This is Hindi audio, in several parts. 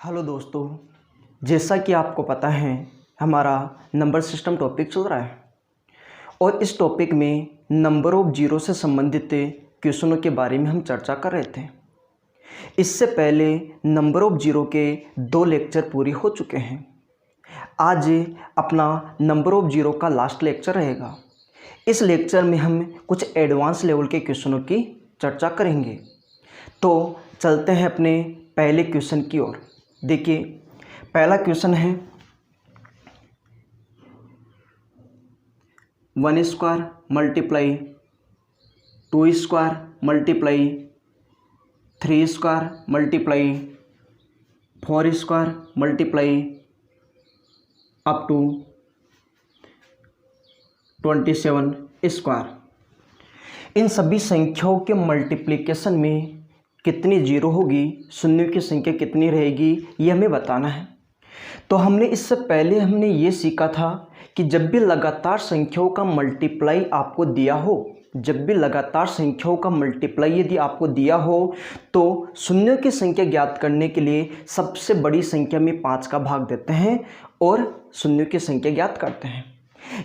हेलो दोस्तों, जैसा कि आपको पता है हमारा नंबर सिस्टम टॉपिक चल रहा है और इस टॉपिक में नंबर ऑफ जीरो से संबंधित क्वेश्चनों के बारे में हम चर्चा कर रहे थे। इससे पहले नंबर ऑफ जीरो के 2 लेक्चर पूरी हो चुके हैं। आज अपना नंबर ऑफ जीरो का लास्ट लेक्चर रहेगा। इस लेक्चर में हम कुछ एडवांस लेवल के क्वेश्चनों की चर्चा करेंगे। तो चलते हैं अपने पहले क्वेश्चन की ओर। देखिए, पहला क्वेश्चन है 1 square multiply 2 square multiply 3 square multiply 4 square multiply up to 27 square. इन सभी संख्याओं के मल्टीप्लिकेशन में कितनी जीरो होगी, शून्यों की संख्या कितनी रहेगी, ये हमें बताना है। तो हमने इससे पहले ये सीखा था कि जब भी लगातार संख्याओं का मल्टीप्लाई आपको दिया हो, जब भी लगातार संख्याओं का मल्टीप्लाई यदि आपको दिया हो तो शून्यों की संख्या ज्ञात करने के लिए सबसे बड़ी संख्या में 5 का भाग देते हैं और शून्यों की संख्या ज्ञात करते हैं।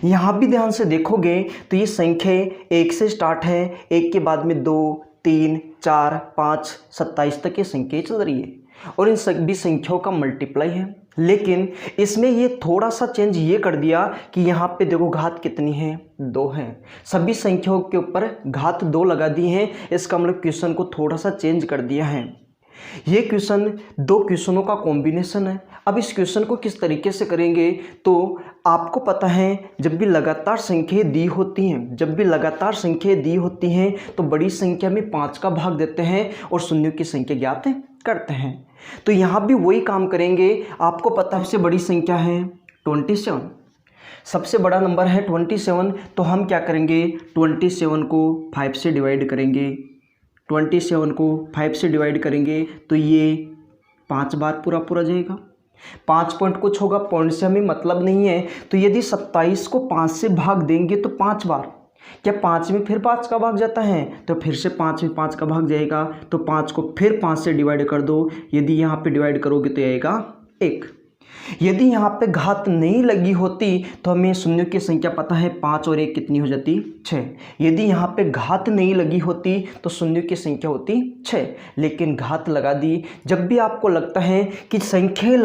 यहाँ भी ध्यान से देखोगे तो ये संख्या 1 से स्टार्ट है, 1 के बाद में 2, 3, 4, 5, 27 तक ये संख्या चल रही है और इन सभी संख्याओं का मल्टीप्लाई है। लेकिन इसमें ये थोड़ा सा चेंज ये कर दिया कि यहाँ पे देखो घात कितनी है, 2 है। सभी संख्याओं के ऊपर घात 2 लगा दी है। इसका मतलब क्वेश्चन को थोड़ा सा चेंज कर दिया है। ये क्वेश्चन 2 क्वेश्चनों का कॉम्बिनेशन है। अब इस क्वेश्चन को किस तरीके से करेंगे तो आपको पता है जब भी लगातार संख्याएं दी होती हैं, तो बड़ी संख्या में 5 का भाग देते हैं और शून्यों की संख्या ज्ञात करते हैं। तो यहाँ भी वही काम करेंगे। आपको पता है सबसे बड़ी संख्या है 27, सबसे बड़ा नंबर है 27। तो हम क्या करेंगे, 27 को 5 से डिवाइड करेंगे। 27 को 5 से डिवाइड करेंगे तो ये 5 बार पूरा जाएगा। 5 पॉइंट कुछ होगा, पॉइंट से हमें मतलब नहीं है। तो यदि 27 को 5 से भाग देंगे तो 5 बार, क्या 5 में फिर 5 का भाग जाता है तो फिर से 5 में 5 का भाग जाएगा। तो 5 को फिर 5 से डिवाइड कर दो। यदि यहाँ पे डिवाइड करोगे तो आएगा 1। यदि यहाँ पे घात नहीं लगी होती तो हमें शून्यों की संख्या पता है, 5 और 1 कितनी हो जाती, 6। यदि यहाँ पे घात नहीं लगी होती तो शून्यों की संख्या होती 6, लेकिन घात लगा दी। जब भी आपको लगता है कि संख्याएं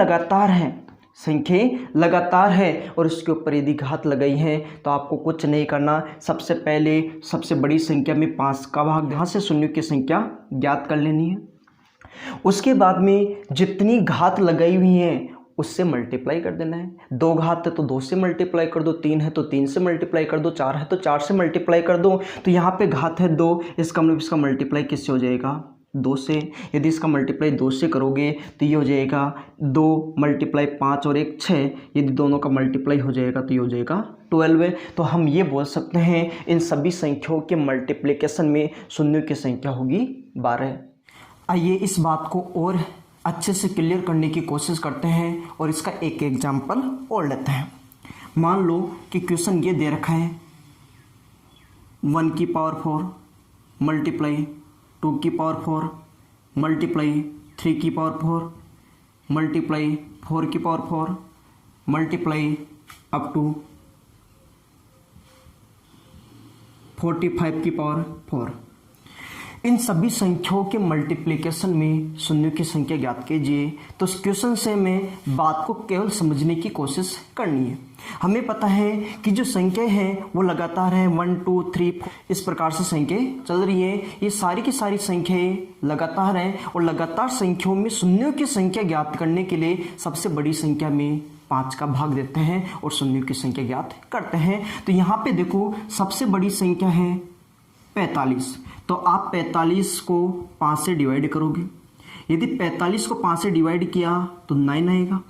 लगातार है और उसके ऊपर यदि घात लगाई है तो आपको कुछ नहीं करना। सबसे पहले सबसे बड़ी संख्या में 5 का भाग, यहाँ से शून्यों की संख्या ज्ञात कर लेनी है। उसके बाद में जितनी घात लगाई हुई है उससे मल्टीप्लाई कर देना है। 2 घात है तो 2 से मल्टीप्लाई कर दो, 3 है तो 3 से मल्टीप्लाई कर दो, 4 है तो 4 से मल्टीप्लाई कर दो। तो यहाँ पे घात है 2, इसका मतलब इसका मल्टीप्लाई किससे हो जाएगा, 2 से। यदि इसका मल्टीप्लाई 2 से करोगे तो ये हो जाएगा 2 मल्टीप्लाई 5 और 1 6। यदि दोनों का मल्टीप्लाई हो जाएगा तो ये हो जाएगा 12। तो हम ये बोल सकते हैं इन सभी संख्याओं के मल्टीप्लिकेशन में शून्यों की संख्या होगी 12। आइए इस बात को और अच्छे से क्लियर करने की कोशिश करते हैं और इसका एक एग्जाम्पल और लेते हैं। मान लो कि क्वेश्चन ये दे रखा है 1 की पावर 4 मल्टीप्लाई 2 की पावर 4 मल्टीप्लाई 3 की पावर 4 मल्टीप्लाई 4 की पावर 4 मल्टीप्लाई अप टू 45 की पावर 4। इन सभी संख्याओं के मल्टीप्लिकेशन में शून्यों की संख्या ज्ञात कीजिए। तो इस क्वेश्चन से हमें बात को केवल समझने की कोशिश करनी है। हमें पता है कि जो संख्या है वो लगातार है, 1 2 3 4 इस प्रकार से संख्याएं चल रही है। ये सारी की सारी संख्याएं लगातार हैं और लगातार संख्याओं में शून्यों की संख्या ज्ञात करने के लिए सबसे बड़ी संख्या में 5 का भाग देते हैं और शून्यों की संख्या ज्ञात करते हैं। तो यहाँ पे देखो सबसे बड़ी संख्या है 45। तो आप 45 को 5 से डिवाइड करोगे। यदि 45 को 5 से डिवाइड किया तो 9 आएगा।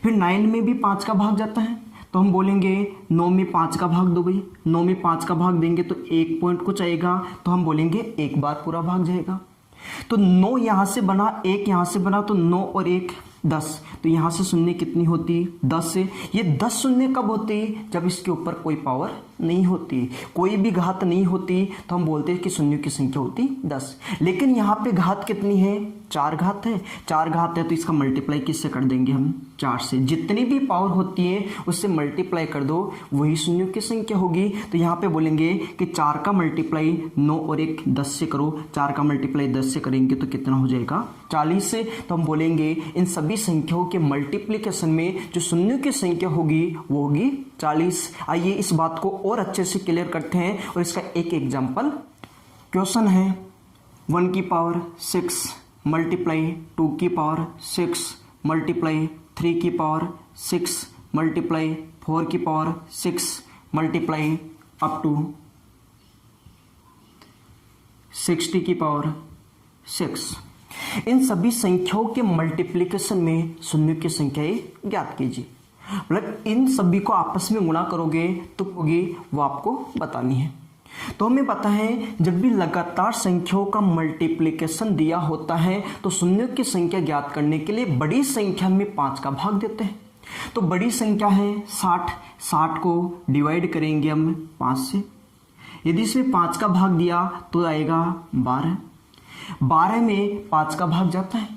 फिर 9 में भी 5 का भाग जाता है तो हम बोलेंगे 9 में 5 का भाग दो भाई। 9 में 5 का भाग देंगे तो 1 पॉइंट कुछ आएगा तो हम बोलेंगे 1 बार पूरा भाग जाएगा। तो 9 यहाँ से बना, 1 यहाँ से बना, तो 9 और 1 10। तो यहाँ से शून्य कितनी होती, 10 से। ये 10 शून्य कब होती, जब इसके ऊपर कोई पावर नहीं होती, कोई भी घात नहीं होती, तो हम बोलते हैं कि शून्यों की संख्या होती 10। लेकिन यहाँ पे घात कितनी है? 4 घात है। 4 घात है तो इसका मल्टीप्लाई किससे कर देंगे हम? 4 से। जितनी भी पावर होती है उससे मल्टीप्लाई कर दो, वही शून्यों की संख्या होगी। तो यहाँ पे बोलेंगे कि 4 का मल्टीप्लाई 9 और 1 10 से करो। 4 का मल्टीप्लाई 10 से करेंगे तो कितना हो जाएगा? 40 से। तो हम बोलेंगे इन सभी संख्याओं के मल्टीप्लिकेशन में जो शून्यों की संख्या होगी वो होगी 40। आइए इस बात को और अच्छे से क्लियर करते हैं और इसका एक एग्जाम्पल क्वेश्चन है। 1 की पावर 6 मल्टीप्लाई 2 की पावर 6 मल्टीप्लाई 3 की पावर 6 मल्टीप्लाई 4 की पावर 6 मल्टीप्लाई अप टू 60 की पावर 6। इन सभी संख्याओं के मल्टीप्लिकेशन में शून्यों की संख्याएं ज्ञात कीजिए। मतलब इन सभी को आपस में गुणा करोगे तो होगी वो आपको बतानी है। तो हमें पता है जब भी लगातार संख्याओं का मल्टीप्लिकेशन दिया होता है तो शून्यों की संख्या ज्ञात करने के लिए बड़ी संख्या में 5 का भाग देते हैं। तो बड़ी संख्या है 60, 60 को डिवाइड करेंगे हम 5 से। यदि इसमें 5 का भाग दिया तो आएगा 12। 12 में 5 का भाग जाता है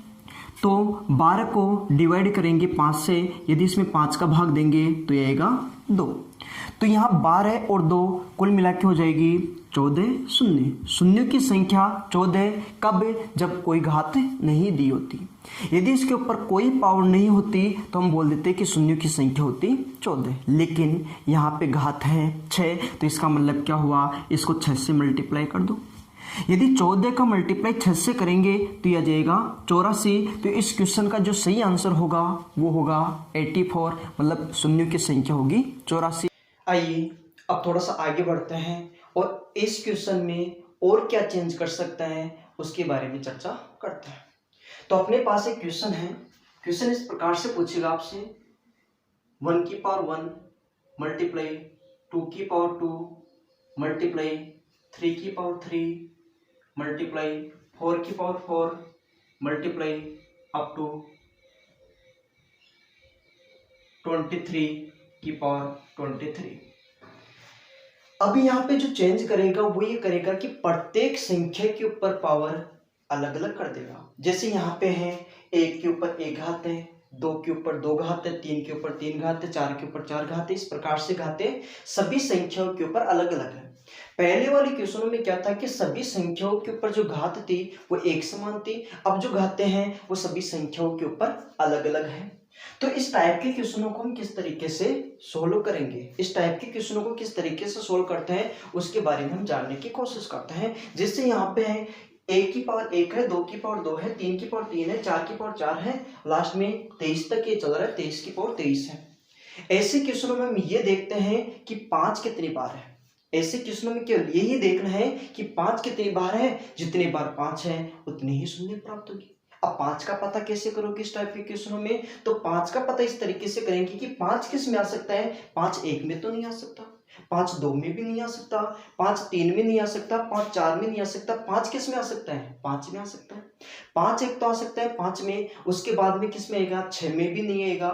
तो 12 को डिवाइड करेंगे 5 से। यदि इसमें 5 का भाग देंगे तो ये आएगा 2। तो यहाँ 12 और 2 कुल मिला के हो जाएगी 14 शून्य। शून्यों की संख्या 14 कब? जब कोई घात नहीं दी होती। यदि इसके ऊपर कोई पावर नहीं होती तो हम बोल देते कि शून्यों की संख्या होती 14। लेकिन यहाँ पे घात है 6, तो इसका मतलब क्या हुआ? इसको 6 से मल्टीप्लाई कर दो। यदि 14 का मल्टीप्लाई 6 से करेंगे तो यह आ जाएगा 84। तो इस क्वेश्चन का जो सही आंसर होगा वो होगा 84, मतलब शून्यों की संख्या होगी 84। आइए अब थोड़ा सा आगे बढ़ते हैं और इस क्वेश्चन में और क्या चेंज कर सकते हैं उसके बारे में चर्चा करते हैं। तो अपने पास एक क्वेश्चन है। क्वेश्चन इस प्रकार से पूछेगा आपसे 1 की पावर 1 मल्टीप्लाई 2 की पावर 2 मल्टीप्लाई 3 की पावर 3 मल्टीप्लाई 4 की पावर 4 मल्टीप्लाई अप टू 23 की पावर 23। अभी यहाँ पे जो चेंज करेगा वो ये करेगा कि प्रत्येक संख्या के ऊपर पावर अलग अलग कर देगा। जैसे यहाँ पे है 1 के ऊपर 1 घात है, 2 के ऊपर 2 घात है, 3 के ऊपर 3 घात है, 4 के ऊपर 4 घात है। इस प्रकार से घातें सभी संख्याओं के ऊपर अलग अलग है। पहले वाले क्वेश्चनों में क्या था कि सभी संख्याओं के ऊपर जो घात थी वो एक समान थी। अब जो घातें हैं वो सभी संख्याओं के ऊपर अलग अलग है। तो इस टाइप के क्वेश्चनों को हम किस तरीके से सोल्व करेंगे, इस टाइप के क्वेश्चनों को किस तरीके से सोल्व करते हैं उसके बारे में हम जानने की कोशिश करते हैं। जिससे यहाँ पे है 1 की पावर 1 है, 2 की पावर 2 है, 3 की पावर 3 है, 4 की पावर 4 है, लास्ट में 23 तक ये चल रहा है, 23 की पावर 23 है। ऐसे क्वेश्चनों में हम ये देखते हैं कि 5 कितनी बार है। ऐसे क्वेश्चनों में केवल यही देखना है कि 5 कितनी बार है, जितनी बार 5 है उतनी ही शून्य प्राप्त होगी। अब 5 का पता कैसे करोगे इस टाइप के क्वेश्चनों में? तो 5 का पता इस तरीके से करेंगे कि 5 किस में आ सकता है? 5 1 में तो नहीं आ सकता, 5 2 में भी नहीं आ सकता, 5 3 में नहीं आ सकता, 5 4 में नहीं आ सकता। 5 किस में आ सकता है? 5 में आ सकता है। 5 1 तो आ सकता है 5 में, उसके बाद में किस में आएगा? 6 में भी नहीं आएगा,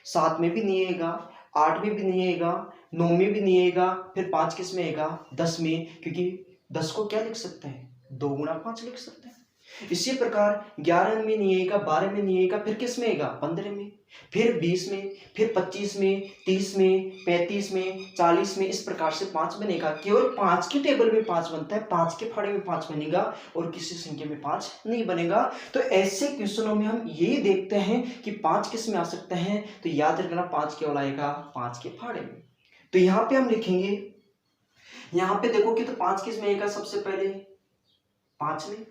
7 में भी नहीं आएगा, 8 में भी नहीं आएगा, 9 में भी नहीं आएगा। फिर 5 किस में आएगा? 10 में, क्योंकि 10 को क्या लिख सकते हैं? 2 गुणा 5 लिख सकते हैं। इसी प्रकार 11 में नहीं आएगा, 12 में नहीं आएगा, फिर किस में आएगा? 15 में, फिर 20 में, फिर 25 में, 30 में, 35 में, 40 में। इस प्रकार से 5 बनेगा। केवल 5 के टेबल में 5 बनता है, 5 के फाड़े में 5 बनेगा और किसी संख्या में 5 नहीं बनेगा। तो ऐसे क्वेश्चनों में हम ये देखते हैं कि 5 किस में आ सकते हैं। तो याद रखना 5 केवल आएगा 5 के फाड़े में। तो यहाँ पे हम लिखेंगे, यहाँ पे देखोगे तो 5 किस में आएगा? सबसे पहले 5 में,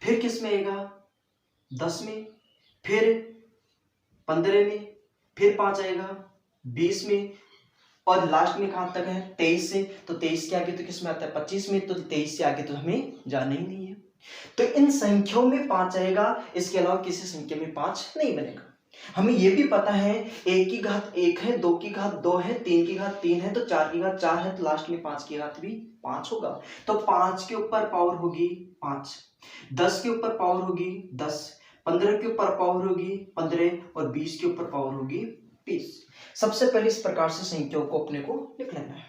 फिर किस में आएगा? 10 में, फिर 15 में, फिर 5 आएगा 20 में, और लास्ट में कहां तक है? 23 से। तो 23 के आगे तो किस में आता है? 25 में। तो 23 से आगे तो हमें जाना ही नहीं है। तो इन संख्याओं में 5 आएगा, इसके अलावा किसी संख्या में 5 नहीं बनेगा। हमें यह भी पता है 1 की घात 1 है, 2 की घात 2 है, 3 की घात 3 है, तो 4 की घात 4 है, तो लास्ट में 5 की घात भी 5 होगा। तो 5 के ऊपर पावर होगी 5, 10 के ऊपर पावर होगी 10, 15 के ऊपर पावर होगी 15 और 20 के ऊपर पावर होगी 20। सबसे पहले इस प्रकार से संख्याओं को अपने को लिख लेना है।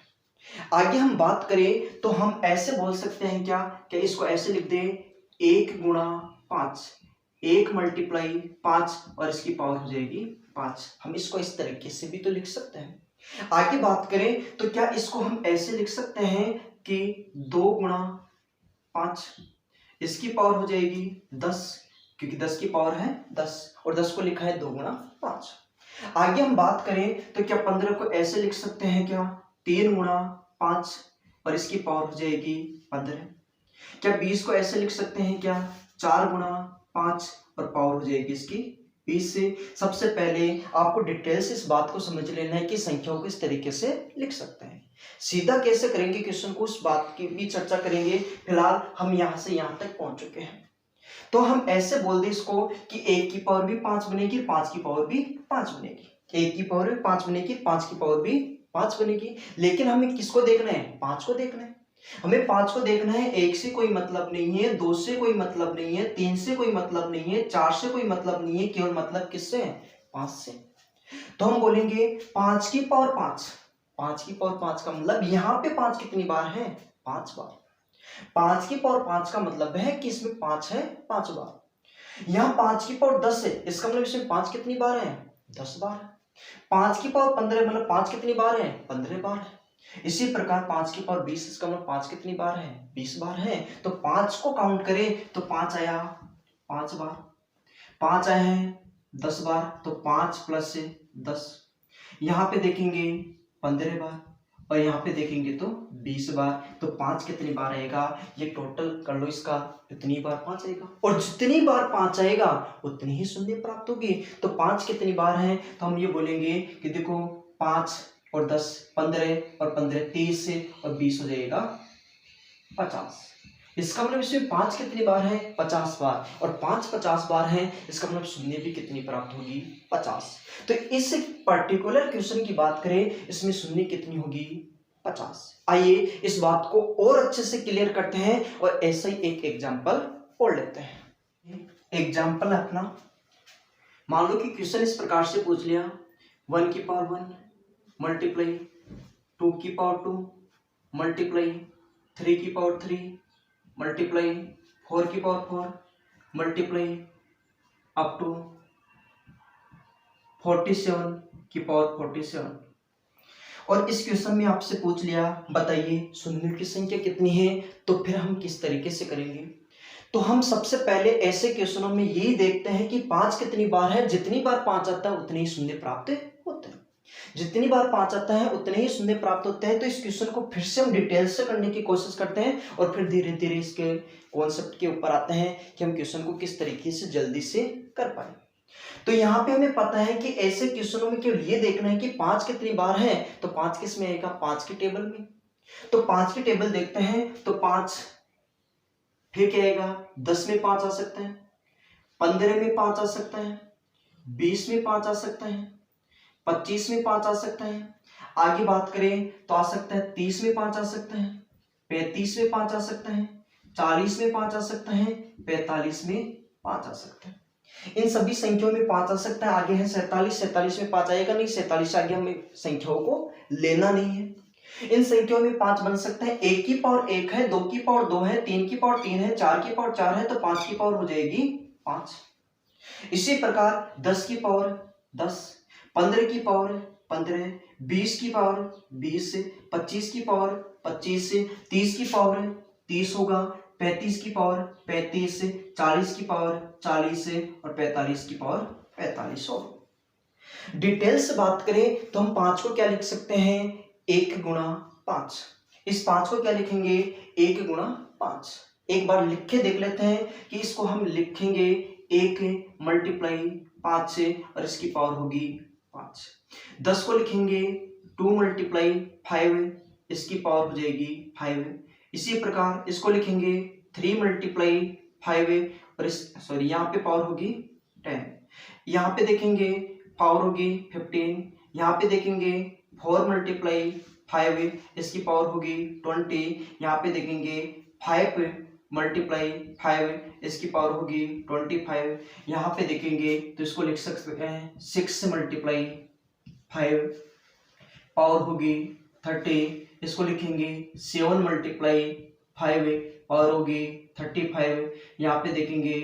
आगे हम बात करें तो हम ऐसे बोल सकते हैं क्या, इसको ऐसे लिख दें 1 गुणा 5, 1 मल्टीप्लाई 5 और इसकी पावर हो जाएगी 5। हम इसको इस तरीके से भी तो लिख सकते हैं। आगे बात करें तो क्या इसको हम ऐसे लिख सकते हैं कि 2 गुणा 5, इसकी पावर हो जाएगी 10, क्योंकि 10 की पावर है 10 और 10 को लिखा है 2 गुणा 5। आगे हम बात करें तो क्या 15 को ऐसे लिख सकते हैं क्या, 3 गुणा 5 और इसकी पावर हो जाएगी 15। क्या 20 को ऐसे लिख सकते हैं क्या, 4 गुणा 5 और पावर हो जाएगी इसकी 20 से। सबसे पहले आपको डिटेल से इस बात को समझ लेना है कि संख्याओं को इस तरीके से लिख सकते हैं। सीधा कैसे करेंगे क्वेश्चन को, उस बात की भी चर्चा करेंगे। फिलहाल हम यहां से यहां तक पहुंच चुके हैं। तो हम ऐसे बोल दें इसको कि 1 की पावर भी 5 बनेगी, 5 की पावर भी 5 बनेगी। 1 की पावर भी 5 बनेगी, 5 की पावर भी 5 बनेगी। लेकिन हमें किसको देखना है, 5 को देखना है। हमें 5 को देखना है। 1 से कोई मतलब नहीं है, 2 से कोई मतलब नहीं है, 3 से कोई मतलब नहीं है, 4 से कोई मतलब नहीं है, केवल मतलब किससे है, 5 से। तो हम बोलेंगे 5 की पावर 5, 5 की पावर 5 का मतलब यहां पे 5 कितनी बार है, 5 बार। 5 की पावर 5 का मतलब है कि इसमें 5 है 5 बार। यहां 5 की पावर 10 है, इसका मतलब इसमें 5 कितनी बार है, 10 बार है। 5 की पावर 15 मतलब 5 कितनी बार है, 15 बार है। इसी प्रकार 5 की पावर 20, इसका मतलब 5 कितनी बार है, 20 बार है। तो 5 को काउंट करें तो 5 आया 5 बार, 5 आए हैं 10 बार, तो 5 प्लस 10, यहां पे देखेंगे 15 बार और यहाँ पे देखेंगे तो 20 बार। तो 5 कितनी बार आएगा, ये टोटल कर लो इसका, इतनी बार 5 आएगा। और जितनी बार 5 आएगा उतनी ही शून्य प्राप्त होगी। तो 5 कितनी बार है, तो हम ये बोलेंगे कि देखो 5 और 10 15 और 15 30 से और 20 हो जाएगा 50। इसका मतलब इसमें 5 कितनी बार है, 50 बार, और 5 50 बार है, इसका मतलब शून्य भी कितनी प्राप्त होगी, 50। तो इस पर्टिकुलर क्वेश्चन की बात करें, इसमें शून्य कितनी होगी, 50। आइए इस बात को और अच्छे से क्लियर करते हैं और ऐसा ही एक एग्जांपल और लेते हैं। एग्जांपल अपना, मान लो कि क्वेश्चन इस प्रकार से पूछ लिया, 1 की पावर 1 मल्टीप्लाई 2 की पावर 2 मल्टीप्लाई 3 की पावर 3 मल्टीप्लाई 4 की पावर 4 मल्टीप्लाई अप टू 47 की पावर 47। और इस क्वेश्चन में आपसे पूछ लिया, बताइए शून्य की संख्या कितनी है। तो फिर हम किस तरीके से करेंगे, तो हम सबसे पहले ऐसे क्वेश्चनों में यही देखते हैं कि 5 कितनी बार है, जितनी बार 5 आता है उतने ही शून्य प्राप्त होते हैं। जितनी बार 5 आता है उतने ही शून्य प्राप्त होते हैं। तो इस क्वेश्चन को फिर से हम डिटेल से करने की कोशिश करते हैं और फिर धीरे धीरे इसके कॉन्सेप्ट के ऊपर आते हैं कि हम क्वेश्चन को किस तरीके से जल्दी से कर पाए। तो यहाँ पे हमें पता है कि ऐसे क्वेश्चनों में केवल ये देखना है कि 5 कितनी बार है, तो 5 किस में आएगा, 5 की टेबल में। तो 5 की टेबल देखते हैं तो 5 फिर क्या आएगा, 10 में 5 आ सकता है, 15 में 5 आ सकता है, 20 में 5 आ सकता है, 25 में 5 आ सकता है। आगे बात करें तो आ सकता है 30 में 5 आ सकता है, 35 में 5 आ सकता है, 40 में 5 आ सकता है, 45 में 5 आ सकता है। इन सभी संख्याओं में 5 आ सकता है। आगे है 47, 47 में 5 आएगा नहीं, 47 आगे हमें संख्याओं को लेना नहीं है। इन संख्याओं में 5 बन सकते हैं। 1 की पावर 1 है, 2 की पावर 2 है, 3 की पावर 3 है, 4 की पावर 4 है, तो 5 की पावर हो जाएगी 5। इसी प्रकार 10 की पावर 10, 15 की पावर 15, 20 की पावर 20, 25 की पावर 25, 30 की पावर 30 होगा, 35 की पावर 35, 40 की पावर 40 और 45 की पावर 45 होगा। डिटेल से बात करें तो हम 5 को क्या लिख सकते हैं, 1 गुणा 5। इस 5 को क्या लिखेंगे, 1 गुणा 5। एक बार लिख के देख लेते हैं कि इसको हम लिखेंगे 1 मल्टीप्लाई 5 से और इसकी पावर होगी 5। 10 को लिखेंगे 2 मल्टीप्लाई 5, इसकी पावर हो जाएगी 5। इसी प्रकार इसको लिखेंगे 3 मल्टीप्लाई 5 और यहाँ पे पावर होगी 10। यहाँ पे देखेंगे पावर होगी 15। यहाँ पे देखेंगे 4 मल्टीप्लाई 5, इसकी पावर होगी 20। यहाँ पे देखेंगे 5 मल्टीप्लाई 5, इसकी पावर होगी 25। यहाँ पे देखेंगे तो इसको लिख सकते हैं 6 मल्टीप्लाई 5, पावर होगी 30। इसको लिखेंगे 7 मल्टीप्लाई 5 पावर होगी 35। यहाँ पे देखेंगे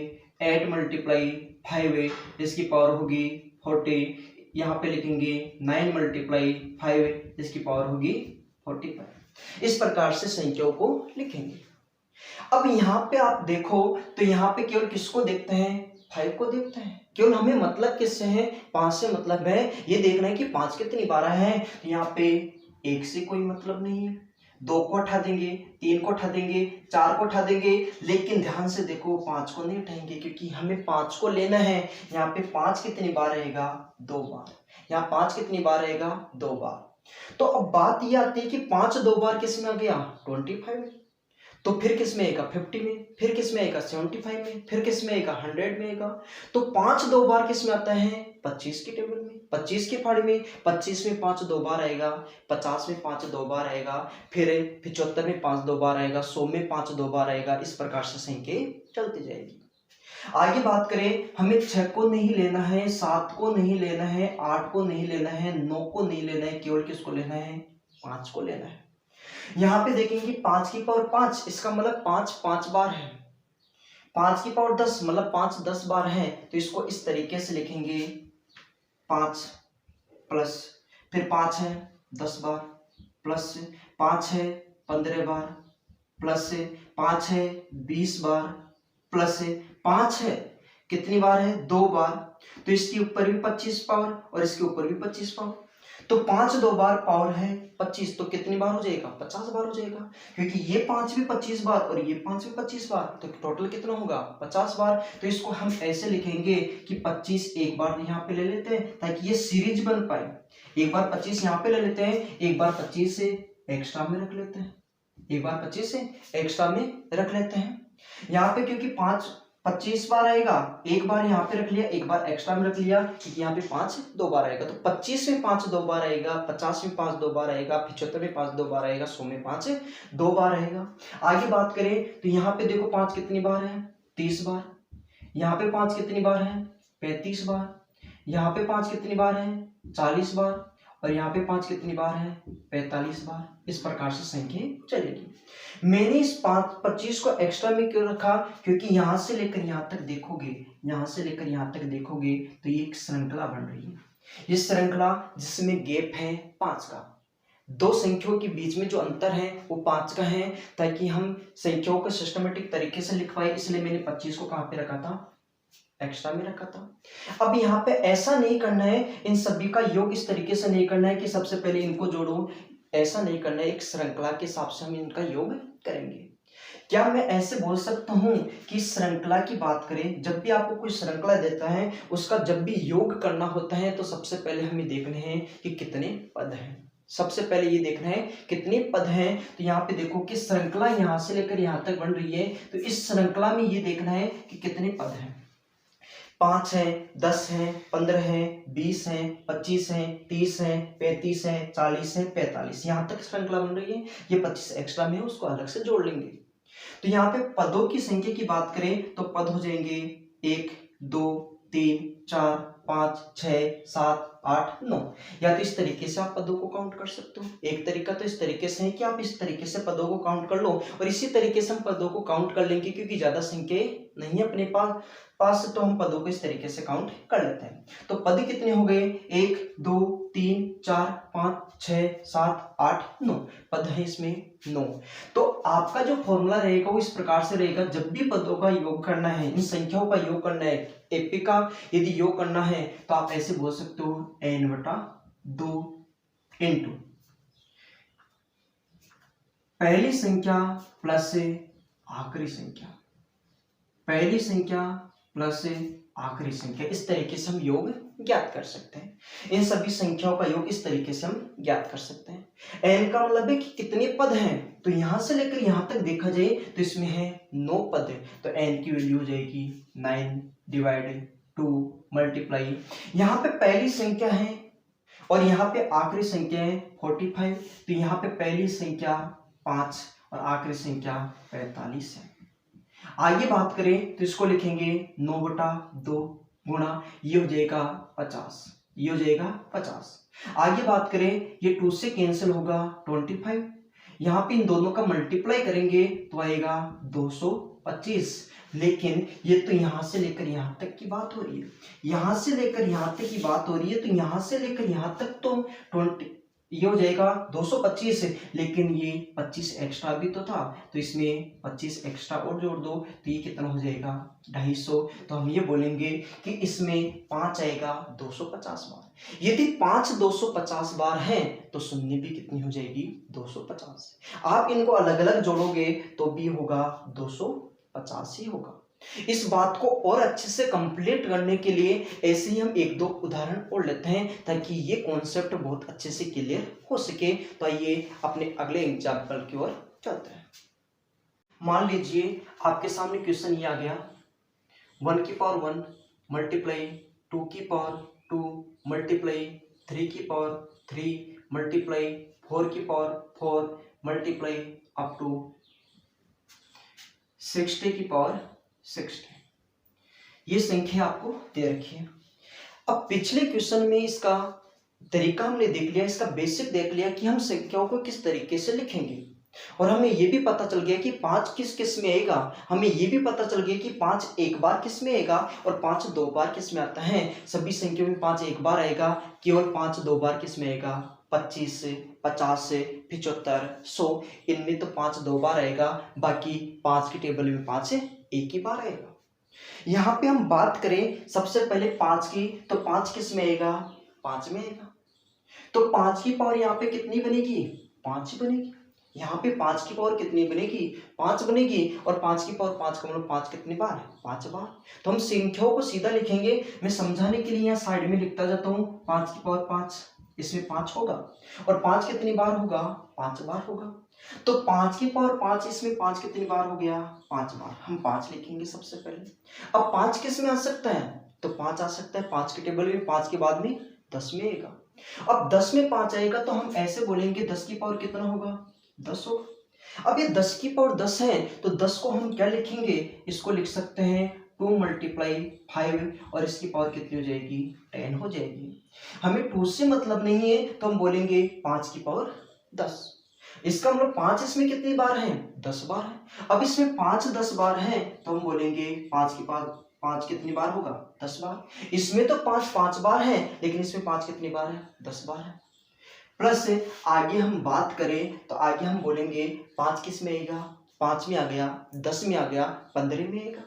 8 मल्टीप्लाई 5 इसकी पावर होगी 40। यहाँ पे लिखेंगे 9 मल्टीप्लाई 5 इसकी पावर होगी 45। इस प्रकार से संख्याओं को लिखेंगे। अब यहाँ पे आप देखो तो यहाँ पे केवल किसको देखते हैं, 5 को देखते हैं। केवल हमें मतलब किससे है, 5 से मतलब है। ये देखना है कि 5 कितनी बार है, तो यहाँ पे 1 से कोई मतलब नहीं है। 2 को उठा देंगे, 3 को उठा देंगे, 4 को उठा देंगे, लेकिन ध्यान से देखो 5 को नहीं उठाएंगे क्योंकि हमें 5 को लेना है। यहाँ पे 5 कितनी बार रहेगा, 2 बार। यहाँ 5 कितनी बार रहेगा, 2 बार। तो अब बात ये आती है कि 5 2 बार किस में आ गया, 25 में। तो फिर किस में आएगा, 50 में। फिर किस में आएगा, 75 में। फिर किस में आएगा, 100 में आएगा। तो 5 2 बार किस में आता है, 25 की टेबल में, 25 की फाड़ी में। 25 में 5 2 बार आएगा, 50 में 5 2 बार आएगा, फिर 75 में 5 2 बार आएगा, 100 में 5 2 बार आएगा। इस प्रकार से संख्या चलती जाएगी। आगे बात करें, हमें 6 को नहीं लेना है, 7 को नहीं लेना है, 8 को नहीं लेना है, 9 को नहीं लेना है, केवल किसको लेना है, 5 को लेना है। यहाँ पे देखेंगे 5 की पावर 5, इसका मतलब 5 5 बार है। 5 की पावर 10 मतलब 5 10 बार है। तो इसको इस तरीके से लिखेंगे, 5 प्लस फिर 5 है 10 बार, प्लस 5 है 15 बार, प्लस 5 है 20 बार, प्लस 5 है कितनी बार है, 2 बार। तो इसके ऊपर भी 25 पावर और इसके ऊपर भी 25 पावर। तो 5 2 बार पावर है 25, तो कितनी बार हो जाएगा, 50 बार हो जाएगा। क्योंकि ये 5 भी 25 बार और ये 5 भी 25 बार, तो टोटल कितना होगा, 50 बार। तो इसको हम ऐसे लिखेंगे कि 25 एक बार यहाँ पे ले लेते हैं ताकि ये सीरीज बन पाए। एक बार 25 यहाँ पे ले लेते हैं, एक बार 25 से एक्स्ट्रा में रख लेते हैं, एक बार 25 से एक्स्ट्रा में रख लेते हैं। यहाँ पे क्योंकि 25 बार आएगा, एक बार यहाँ पे रख लिया, एक बार एक्स्ट्रा में रख लिया, क्योंकि यहाँ पे 5 2 बार आएगा। तो 25 में 5 2 बार आएगा, 50 में 5 2 बार आएगा, 75 में 5 2 बार आएगा, 100 में 5 2 बार आएगा। आगे बात करें तो यहाँ पे देखो 5 कितनी बार है, 30 बार। यहाँ पे 5 कितनी बार है, 35 बार। यहाँ पे 5 कितनी बार है, 40 बार। और यहाँ पे 5 कितनी बार है, 45 बार। इस प्रकार से संख्या चलेगी। मैंने इस 25 को एक्स्ट्रा में क्यों रखा, क्योंकि यहां से लेकर यहां तक देखोगे, यहां से लेकर यहां तक देखोगे तो ये एक श्रृंखला बन रही है। ये श्रृंखला जिसमें गैप है 5 का, दो संख्याओं के बीच में जो अंतर है वो 5 का है, ताकि हम संख्याओं को सिस्टमेटिक तरीके से लिख पाए। इसलिए मैंने 25 को कहां पे रखा था, एक्स्ट्रा में रखा था। अब यहाँ पे ऐसा नहीं करना है, इन सभी का योग इस तरीके से नहीं करना है कि सबसे पहले इनको जोड़ो, ऐसा नहीं करना है। एक श्रृंखला के हिसाब से हम इनका योग करेंगे। क्या मैं ऐसे बोल सकता हूं कि श्रृंखला की बात करें, जब भी आपको कोई श्रृंखला देता है उसका जब भी योग करना होता है तो सबसे पहले हमें देखने हैं कि कितने पद हैं। सबसे पहले ये देखना है कितने पद हैं। तो यहाँ पे देखो कि श्रृंखला यहाँ से लेकर यहाँ तक बन रही है, तो इस श्रृंखला में ये देखना है कि कितने पद हैं। 5 है, 10 है, 15 है, 20 है, 25 है, 30 है, 35 है, 40 है, 45। यहाँ तक श्रृंखला बन रही है। ये 25 एक्स्ट्रा में है, उसको अलग से जोड़ लेंगे। तो यहाँ पे पदों की संख्या की बात करें तो पद हो जाएंगे 1 2 3 4 5 6 7 8 9। या तो इस तरीके से आप पदों को काउंट कर सकते हो। एक तरीका तो इस तरीके से है कि आप इस तरीके से पदों को काउंट कर लो, और इसी तरीके से हम पदों को काउंट कर लेंगे क्योंकि ज्यादा संख्या नहीं है अपने पास, तो हम पदों को इस तरीके से काउंट कर लेते हैं। तो पद कितने हो गए, 1 2 3 4 5 6 7 8 9 पद है इसमें 9। तो आपका जो फॉर्मूला रहेगा वो इस प्रकार से रहेगा, जब भी पदों का योग करना है, इन संख्याओं का योग करना है, एपी का यदि योग करना है तो आप ऐसे बोल सकते हो n/2 इंटू पहली संख्या प्लस आखिरी संख्या, पहली संख्या प्लस आखिरी संख्या। इस तरीके से हम योग ज्ञात कर सकते हैं। इन सभी संख्याओं का योग इस तरीके से हम ज्ञात कर सकते हैं। n का मतलब है कि कितने पद हैं, तो यहां से लेकर यहां तक देखा जाए तो इसमें है 9 पद है। तो n की वैल्यू हो जाएगी 9/2 मल्टीप्लाई, यहाँ पे पहली संख्या है और यहाँ पे आखिरी संख्या है 45। तो यहाँ पे पहली संख्या 5 और आखिरी संख्या 45 है। आगे बात करें तो इसको लिखेंगे 9/2 गुणा, ये हो जाएगा 50, ये हो जाएगा 50। आगे बात करें ये 2 से कैंसिल होगा 25, यहाँ पे इन दोनों का मल्टीप्लाई करेंगे तो आएगा 225। लेकिन ये तो यहाँ से लेकर यहाँ तक की बात हो रही है, यहाँ से लेकर यहाँ तक की बात हो रही है, तो यहाँ से लेकर यहाँ तक तो 20 ये हो जाएगा 225, लेकिन ये 25 एक्स्ट्रा भी तो था, तो इसमें 25 एक्स्ट्रा और जोड़ दो तो ये कितना हो जाएगा 250। तो हम ये बोलेंगे कि इसमें 5 आएगा 250 बार। यदि 5 250 बार हैं तो शून्य भी कितनी हो जाएगी 250। आप इनको अलग अलग जोड़ोगे तो भी होगा 250 ही होगा। इस बात को और अच्छे से कंप्लीट करने के लिए ऐसे ही हम एक दो उदाहरण और लेते हैं ताकि ये कॉन्सेप्ट बहुत अच्छे से क्लियर हो सके। तो आइए अपने अगले एग्जाम्पल की ओर चलते हैं। मान लीजिए आपके सामने क्वेश्चन ये आ गया 1 की पावर 1 मल्टीप्लाई 2 की पावर 2 मल्टीप्लाई 3 की पावर 3 मल्टीप्लाई 4 की पावर 4 मल्टीप्लाई अप टू 60 की पावर 60। ये संख्या आपको दे रखी है। अब पिछले क्वेश्चन में इसका तरीका हमने देख लिया, इसका बेसिक देख लिया कि हम संख्याओं को किस तरीके से लिखेंगे, और हमें ये भी पता चल गया कि 5 किस किस में आएगा। हमें ये भी पता चल गया कि 5 एक बार किस में आएगा और 5 दो बार किस में आता है। सभी संख्याओं में 5 एक बार आएगा, केवल 5 दो बार किस में आएगा 25 से 50 से 75 100, इनमें तो 5 दो बार आएगा, बाकी 5 की टेबल में 5 एक ही बार आएगा। यहाँ पे हम बात करें सबसे पहले 5 की, तो 5 किस में आएगा 5 में आएगा, तो 5 की पावर यहाँ पे कितनी बनेगी 5 ही बनेगी। यहाँ पे 5 की पावर कितनी बनेगी 5 बनेगी, और 5 की पावर 5 का मतलब 5 कितनी बार 5 बार। तो हम संख्याओं को सीधा लिखेंगे। मैं समझाने के लिए यहाँ साइड में लिखता जाता हूँ 5 की पावर 5, इसमें 5 होगा, और 5 कितनी बार होगा 5 बार होगा। तो 5 की पावर 5, इसमें 5 कितनी बार हो गया 5 बार। हम 5 लिखेंगे सबसे पहले। अब 5 किस में आ सकता है, तो 5 आ सकता है 5 की टेबल में, 5 के बाद में 10 में आएगा। अब 10 में 5 आएगा तो हम ऐसे बोलेंगे 10 की पावर कितना होगा 10 होगा। अब ये 10 की पावर 10 है, तो 10 को हम क्या लिखेंगे, इसको लिख सकते हैं 2 मल्टीप्लाई 5, और इसकी पावर कितनी हो जाएगी 10 हो जाएगी। हमें 2 से मतलब नहीं है, तो हम बोलेंगे 5 की पावर 10। इसका मतलब 5 इसमें कितनी बार है 10 बार है। अब इसमें 5 10 बार है, तो हम बोलेंगे 5 की पावर 5 कितनी बार होगा 10 बार। इसमें तो 5 5 बार है, लेकिन इसमें 5 कितनी बार है 10 बार है। प्लस आगे हम बात करें तो आगे हम बोलेंगे 5 किस में आएगा 5 में आ गया, 10 में आ गया, 15 में आएगा,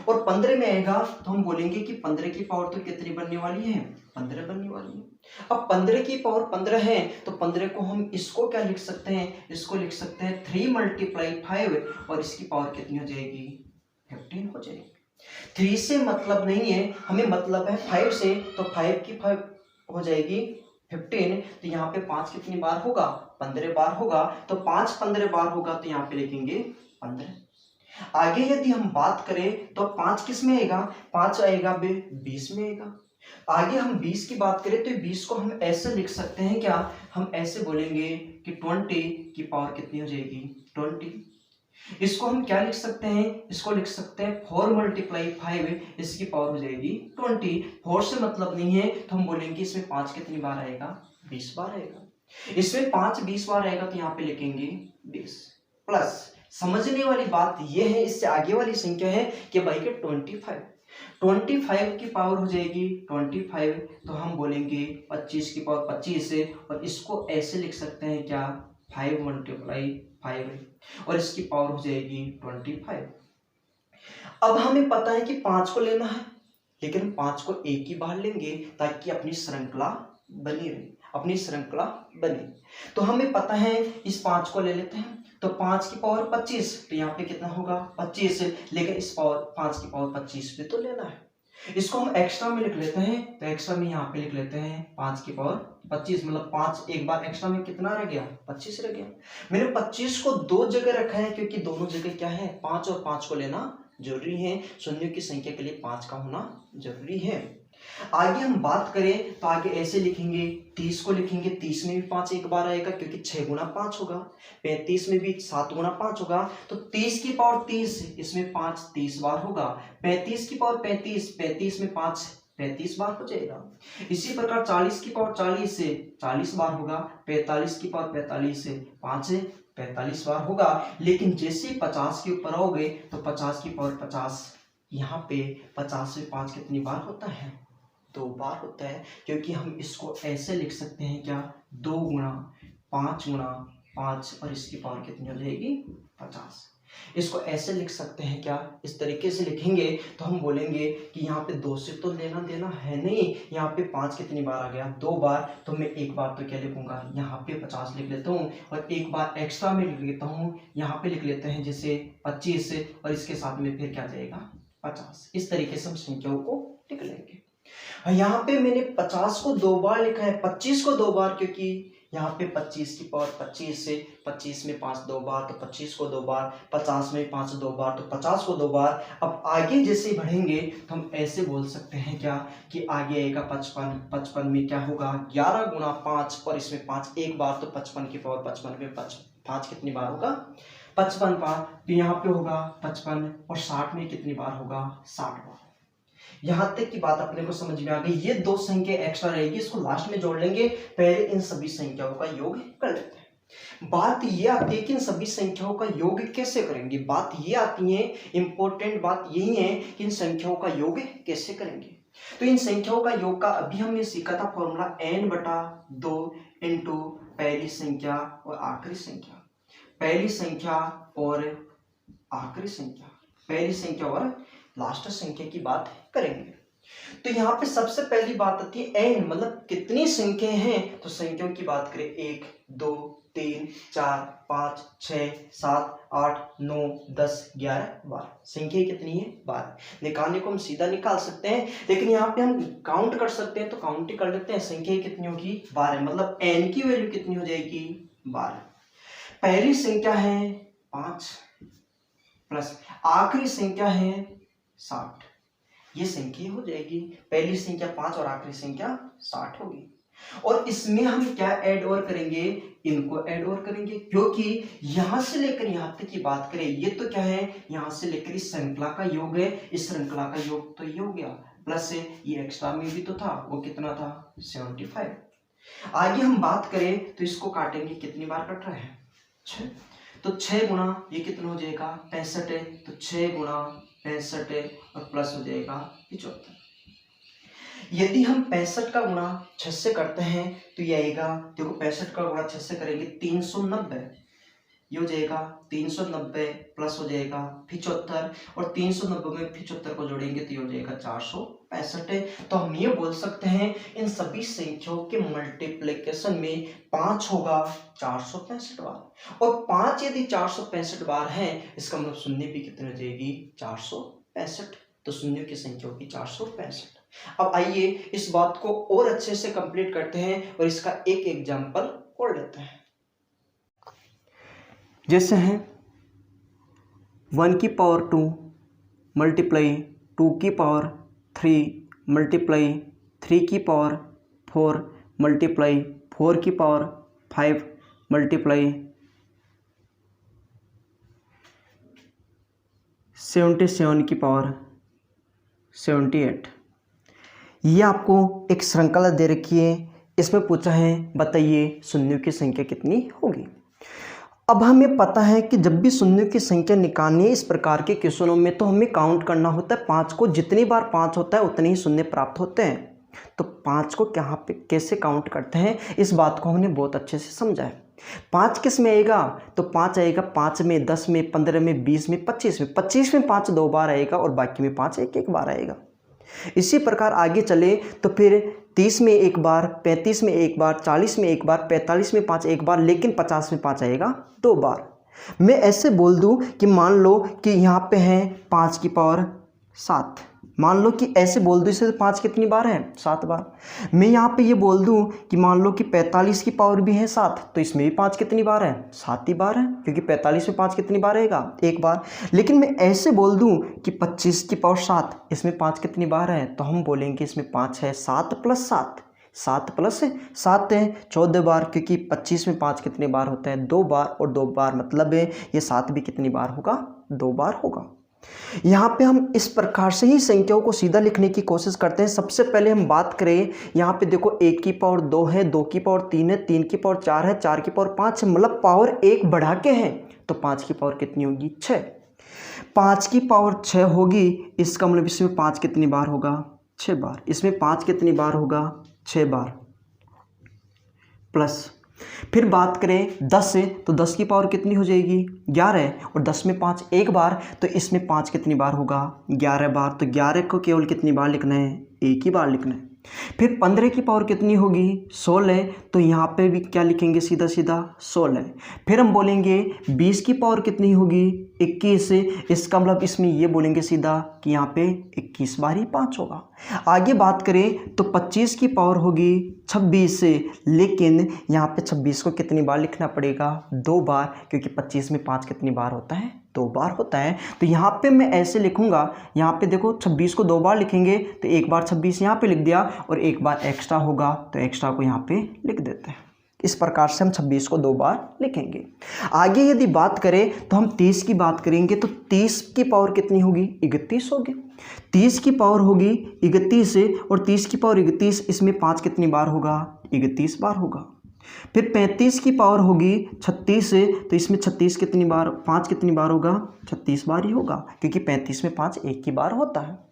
और 15 में आएगा तो हम बोलेंगे कि 15 की पावर तो कितनी बनने वाली है 15 बनने वाली है। अब 15 की पावर 15 है, तो 15 को हम इसको क्या लिख सकते हैं, इसको लिख सकते हैं 3 मल्टीप्लाई 5, और इसकी पावर कितनी हो जाएगी 15 हो जाएगी। 3 से मतलब नहीं है, हमें मतलब है 5 से, तो 5 की 5 हो जाएगी 15। तो यहाँ पे 5 कितनी बार होगा 15 बार होगा, तो 5 15 बार होगा, तो यहाँ पे लिखेंगे 15। आगे यदि हम बात करें तो 5 किस में आएगा 5 आएगा 20 में आएगा। आगे हम 20 की बात करें तो 20 को हम ऐसे लिख सकते हैं, क्या हम ऐसे बोलेंगे कि 20 की पावर कितनी हो जाएगी 20। इसको हम क्या लिख सकते हैं, इसको लिख सकते हैं 4 मल्टीप्लाई 5, इसकी पावर हो जाएगी 20। 4 से मतलब नहीं है, तो हम बोलेंगे इसमें 5 कितनी बार आएगा 20 बार आएगा। इसमें 5 20 बार आएगा, तो यहाँ पे लिखेंगे 20। प्लस समझने वाली बात यह है, इससे आगे वाली संख्या है कि भाई के 25 की पावर हो जाएगी 25, तो हम बोलेंगे 25 की पावर 25 से, और इसको ऐसे लिख सकते हैं क्या 5 मल्टीप्लाई 5, और इसकी पावर हो जाएगी 25। अब हमें पता है कि 5 को लेना है, लेकिन 5 को एक ही बार लेंगे ताकि अपनी श्रृंखला बनी रहे, अपनी श्रृंखला बने। तो हमें पता है इस 5 को ले लेते हैं, तो 5 की पावर 25, तो यहाँ पे कितना होगा 25, लेकिन इस पावर 5 की पावर 25 पे तो लेना है। इसको हम एक्स्ट्रा में लिख लेते हैं, तो एक्स्ट्रा में यहाँ पे लिख लेते हैं 5 की पावर 25, मतलब 5 एक बार एक्स्ट्रा में कितना रह गया 25 रह गया। मैंने 25 को दो जगह रखा है, क्योंकि दोनों जगह क्या है 5 और 5 को लेना जरूरी है। शून्य की संख्या के लिए 5 का होना जरूरी है। आगे हम बात करें तो आगे ऐसे लिखेंगे 30 को लिखेंगे, 30 में भी 5 एक बार आएगा, क्योंकि 6 गुना 5 होगा। 35 में भी 7 गुना 5 होगा, तो 30 की पावर 30, इसमें 5 30 बार होगा। 35 की पावर 35, 35 में 5 35 बार हो जाएगा। इसी प्रकार 40 की पावर 40 से 40 बार होगा। 45 की पावर 45 से 5 45 बार होगा। लेकिन जैसे 50 के ऊपर आओगे तो 50 की पावर 50, यहाँ पे 50 में 5 कितनी बार होता है? 2 बार होता है। क्योंकि हम इसको ऐसे लिख सकते हैं क्या, 2 गुणा 5 गुणा 5 और इसकी पावर कितनी हो जाएगी? 50। इसको ऐसे लिख सकते हैं क्या, इस तरीके से लिखेंगे तो हम बोलेंगे कि यहाँ पे 2 से तो लेना देना है नहीं, यहाँ पे 5 कितनी बार आ गया? 2 बार। तो मैं एक बार तो क्या लिखूंगा, यहाँ पे 50 लिख लेता हूँ और एक बार एक्स्ट्रा में लिख लेता हूँ, यहाँ पे लिख लेते हैं जैसे 25 और इसके साथ में फिर क्या जाएगा? 50। इस तरीके से हम संख्याओं को लिख लेंगे। यहाँ पे मैंने 50 को 2 बार लिखा है, 25 को 2 बार, क्योंकि यहाँ पे 25 की पावर 25 से 25 में 5 2 बार, तो 25 को 2 बार, 50 में 5 2 बार, तो 50 को 2 बार। अब आगे जैसे बढ़ेंगे तो हम ऐसे बोल सकते हैं क्या कि आगे आएगा 55, 55 में क्या होगा? 11 गुणा 5 और इसमें 5 एक बार, तो 55 की पावर 55 में 5 कितनी बार होगा? 55 बार। तो यहाँ पे होगा 55 और 60 में कितनी बार होगा? 60 बार। यहां तक की बात अपने को समझ में आ गई। ये 2 संख्या एक्स्ट्रा रहेगी, इसको लास्ट में जोड़ लेंगे, पहले इन सभी संख्याओं का योग कर लेते हैं। बात ये आती है कि इन सभी संख्याओं का योग कैसे करेंगे। बात ये आती है, इंपॉर्टेंट बात यही है कि इन संख्याओं का योग कैसे करेंगे। तो इन संख्याओं का योग का अभी हमने सीखा था फॉर्मूला n/2 इंटू पहली संख्या और आखिरी संख्या, पहली संख्या और आखिरी संख्या, पहली संख्या और लास्ट संख्या की बात करेंगे। तो यहाँ पे सबसे पहली बात आती है n, मतलब कितनी संख्याएं हैं। तो संख्याओं की बात करें 1 2 3 4 5 6 7 8 9 10 11 12, संख्या कितनी है? 12। निकालने को हम सीधा निकाल सकते हैं, लेकिन यहाँ पे हम काउंट कर सकते हैं, तो काउंट ही कर लेते हैं। संख्या कितनी होगी? 12, मतलब n की वैल्यू कितनी हो जाएगी? 12। पहली संख्या है 5 प्लस आखिरी संख्या है 60, ये संख्या हो जाएगी। पहली संख्या 5 और आखिरी संख्या 60 होगी। और इसमें हम क्या ऐड ओवर करेंगे? इनको ऐड ओवर करेंगे, क्योंकि यहां से लेकर यहां तक की बात करें, ये तो क्या है, यहां से लेकर इस श्रृंखला का योग है, इस श्रृंखला का योग तो ये हो गया, प्लस ये एक्स्ट्रा में भी तो था, वो कितना था? 75। आगे हम बात करें तो इसको काटेंगे, कितनी बार कट रहा है? 6। तो 6 गुणा ये कितना हो जाएगा? 65 है, तो 6 गुणा 65 है और प्लस हो जाएगा 75। यदि हम 65 का गुणा 6 से करते हैं तो ये आएगा, देखो 65 का गुणा 6 से करेंगे 390, ये हो जाएगा 390 प्लस हो जाएगा 75, और 390 में 75 को जोड़ेंगे तो ये हो जाएगा 465। तो हम ये बोल सकते हैं इन सभी संख्याओं के मल्टीप्लिकेशन में 5 होगा 465 बार, और 5 यदि 465 बार है, इसका मतलब शून्य भी कितनी हो जाएगी? 465। तो शून्य की संख्या होगी 465। अब आइए इस बात को और अच्छे से कंप्लीट करते हैं और इसका एक एग्जांपल और लेते हैं। जैसे है 1 की पावर 2 मल्टीप्लाई 2 की पावर 3 मल्टीप्लाई 3 की पावर 4 मल्टीप्लाई 4 की पावर 5 मल्टीप्लाई 77 की पावर 78। ये आपको एक श्रृंखला दे रखी है, इसमें पूछा है बताइए शून्यों की संख्या कितनी होगी। अब हमें पता है कि जब भी शून्यों की संख्या निकालनी है इस प्रकार के क्वेश्चनों में, तो हमें काउंट करना होता है 5 को, जितनी बार 5 होता है उतने ही शून्य प्राप्त होते हैं। तो 5 को कहाँ पे कैसे काउंट करते हैं, इस बात को हमने बहुत अच्छे से समझा है। 5 किस में आएगा? तो 5 आएगा 5 में, 10 में, 15 में, 20 में, 25 में। 25 में 5 2 बार आएगा और बाकी में 5 एक बार आएगा। इसी प्रकार आगे चले तो फिर 30 में एक बार, 35 में एक बार, 40 में एक बार, 45 में 5 एक बार, लेकिन 50 में 5 आएगा 2 बार। मैं ऐसे बोल दूं कि मान लो कि यहाँ पे है 5 की पावर 7, मान लो कि ऐसे बोल दूं, इससे 5 कितनी बार है? 7 बार। मैं यहाँ पे ये बोल दूं कि मान लो कि 45 की पावर भी है 7, तो इसमें भी 5 कितनी बार है? 7 ही बार है, क्योंकि 45 में 5 कितनी बार आएगा? 1 बार। लेकिन मैं ऐसे बोल दूं कि 25 की पावर 7, इसमें 5 कितनी बार है? तो हम बोलेंगे इसमें 5 है, 7 प्लस 7, 7 प्लस 7 है 14 बार, क्योंकि 25 में 5 कितने बार होता है? 2 बार, और 2 बार मतलब है ये 7 भी कितनी बार होगा? 2 बार होगा। यहाँ पे हम इस प्रकार से ही संख्याओं को सीधा लिखने की कोशिश करते हैं। सबसे पहले हम बात करें, यहाँ पे देखो 1 की पावर 2 है, 2 की पावर 3 है, 3 की पावर 4 है, 4 की पावर 5 है, मतलब पावर 1 बढ़ा के हैं, तो 5 की पावर कितनी होगी 6। 5 की पावर 6 होगी, इसका मतलब इसमें 5 कितनी बार होगा 6 बार। इसमें 5 कितनी बार होगा 6 बार। प्लस फिर बात करें 10 से, तो 10 की पावर कितनी हो जाएगी 11, और 10 में 5 एक बार, तो इसमें 5 कितनी बार होगा 11 बार। तो 11 को केवल कितनी बार लिखना है, एक ही बार लिखना है। फिर 15 की पावर कितनी होगी 16, तो यहाँ पे भी क्या लिखेंगे सीधा सीधा 16। फिर हम बोलेंगे 20 की पावर कितनी होगी 21, इसका मतलब इसमें ये बोलेंगे सीधा कि यहाँ पे 21 बार ही 5 होगा। आगे बात करें तो 25 की पावर होगी 26, लेकिन यहाँ पे 26 को कितनी बार लिखना पड़ेगा 2 बार, क्योंकि 25 में 5 कितनी बार होता है 2 बार होता है। तो यहाँ पे मैं ऐसे लिखूंगा, यहाँ पे देखो 26 को 2 बार लिखेंगे, तो एक बार 26 यहाँ पे लिख दिया, और एक बार एक्स्ट्रा होगा तो एक्स्ट्रा को यहाँ पे लिख देते हैं। इस प्रकार से हम 26 को 2 बार लिखेंगे। आगे यदि बात करें तो हम 30 की बात करेंगे, तो 30 की पावर कितनी होगी 31 होगी। 30 की पावर होगी 31, और 30 की पावर 31, इसमें 5 कितनी बार होगा 31 बार होगा। फिर 35 की पावर होगी 36, तो इसमें 36 कितनी बार 5 कितनी बार होगा 36 बार ही होगा, क्योंकि 35 में 5 एक ही बार होता है।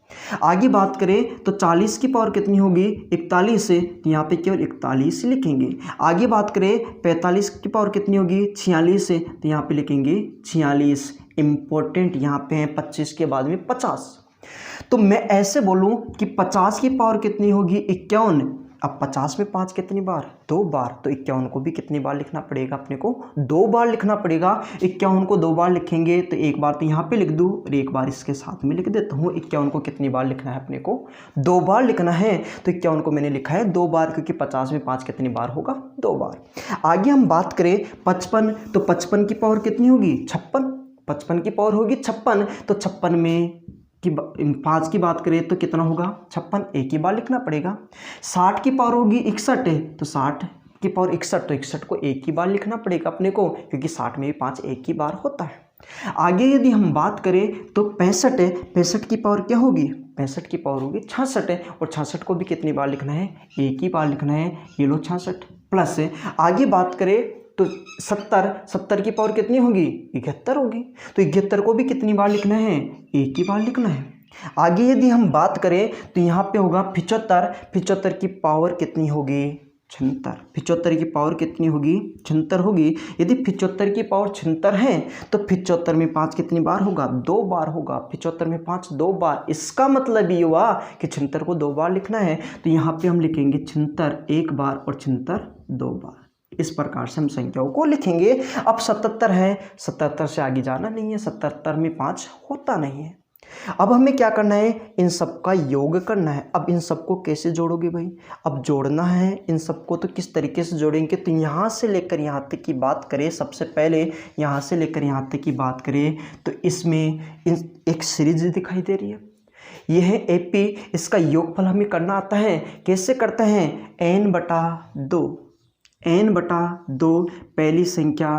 आगे बात करें तो 40 की पावर कितनी होगी 41, तो यहाँ पे केवल 41 लिखेंगे। आगे बात करें 45 की पावर कितनी होगी 46, तो यहाँ पे लिखेंगे 46। इंपॉर्टेंट यहाँ पे है 25 के बाद में 50। तो मैं ऐसे बोलूँ कि 50 की पावर कितनी होगी 51। अब 50 में 5 कितनी बार 2 बार, तो 51 को भी कितनी बार लिखना पड़ेगा अपने को 2 बार लिखना पड़ेगा। 51 को 2 बार लिखेंगे, तो एक बार तो यहाँ पे लिख दूँ और एक बार इसके साथ में लिख देता हूँ। 51 को कितनी बार लिखना है अपने को 2 बार लिखना है, तो 51 को मैंने लिखा है 2 बार, क्योंकि 50 में 5 कितनी बार होगा 2 बार। आगे हम बात करें 55, तो 55 की पावर कितनी होगी 56। 55 की पावर होगी 56, तो 56 में 5 की बात करें तो कितना होगा 56, एक ही बार लिखना पड़ेगा। 60 की पावर होगी 61, तो 60 की पावर 61, तो 61 को एक ही बार लिखना पड़ेगा अपने को, क्योंकि 60 में भी 5 एक ही बार होता है। आगे यदि हम बात करें तो 65 की पावर क्या होगी 65 की पावर होगी 66, और 66 को भी कितनी बार लिखना है एक ही बार लिखना है, ये लो 66। प्लस आगे बात करें तो 70 की पावर कितनी होगी 71 होगी, तो 71 को भी कितनी बार लिखना है एक ही बार लिखना है। आगे यदि हम बात करें तो यहाँ पे होगा 75 की पावर कितनी होगी 76। 75 की पावर कितनी होगी 76 होगी। यदि 75 की पावर 76 है तो 75 में 5 कितनी बार होगा 2 बार होगा। 75 में 5 2 बार, इसका मतलब ये हुआ कि 76 को 2 बार लिखना है, तो यहाँ पे हम लिखेंगे 76 एक बार और 76 2 बार। इस प्रकार से हम संख्याओं को लिखेंगे। अब 77 है, 77 से आगे जाना नहीं है, 77 में 5 होता नहीं है। अब हमें क्या करना है इन सब का योग करना है। अब इन सबको कैसे जोड़ोगे भाई, अब जोड़ना है इन सबको तो किस तरीके से जोड़ेंगे, तो यहाँ से लेकर यहाँ तक की बात करें, सबसे पहले यहाँ से लेकर यहाँ तक की बात करें तो इसमें एक सीरीज दिखाई दे रही है, यह है AP। इसका योगफल हमें करना आता है, कैसे करते हैं n/2 पहली संख्या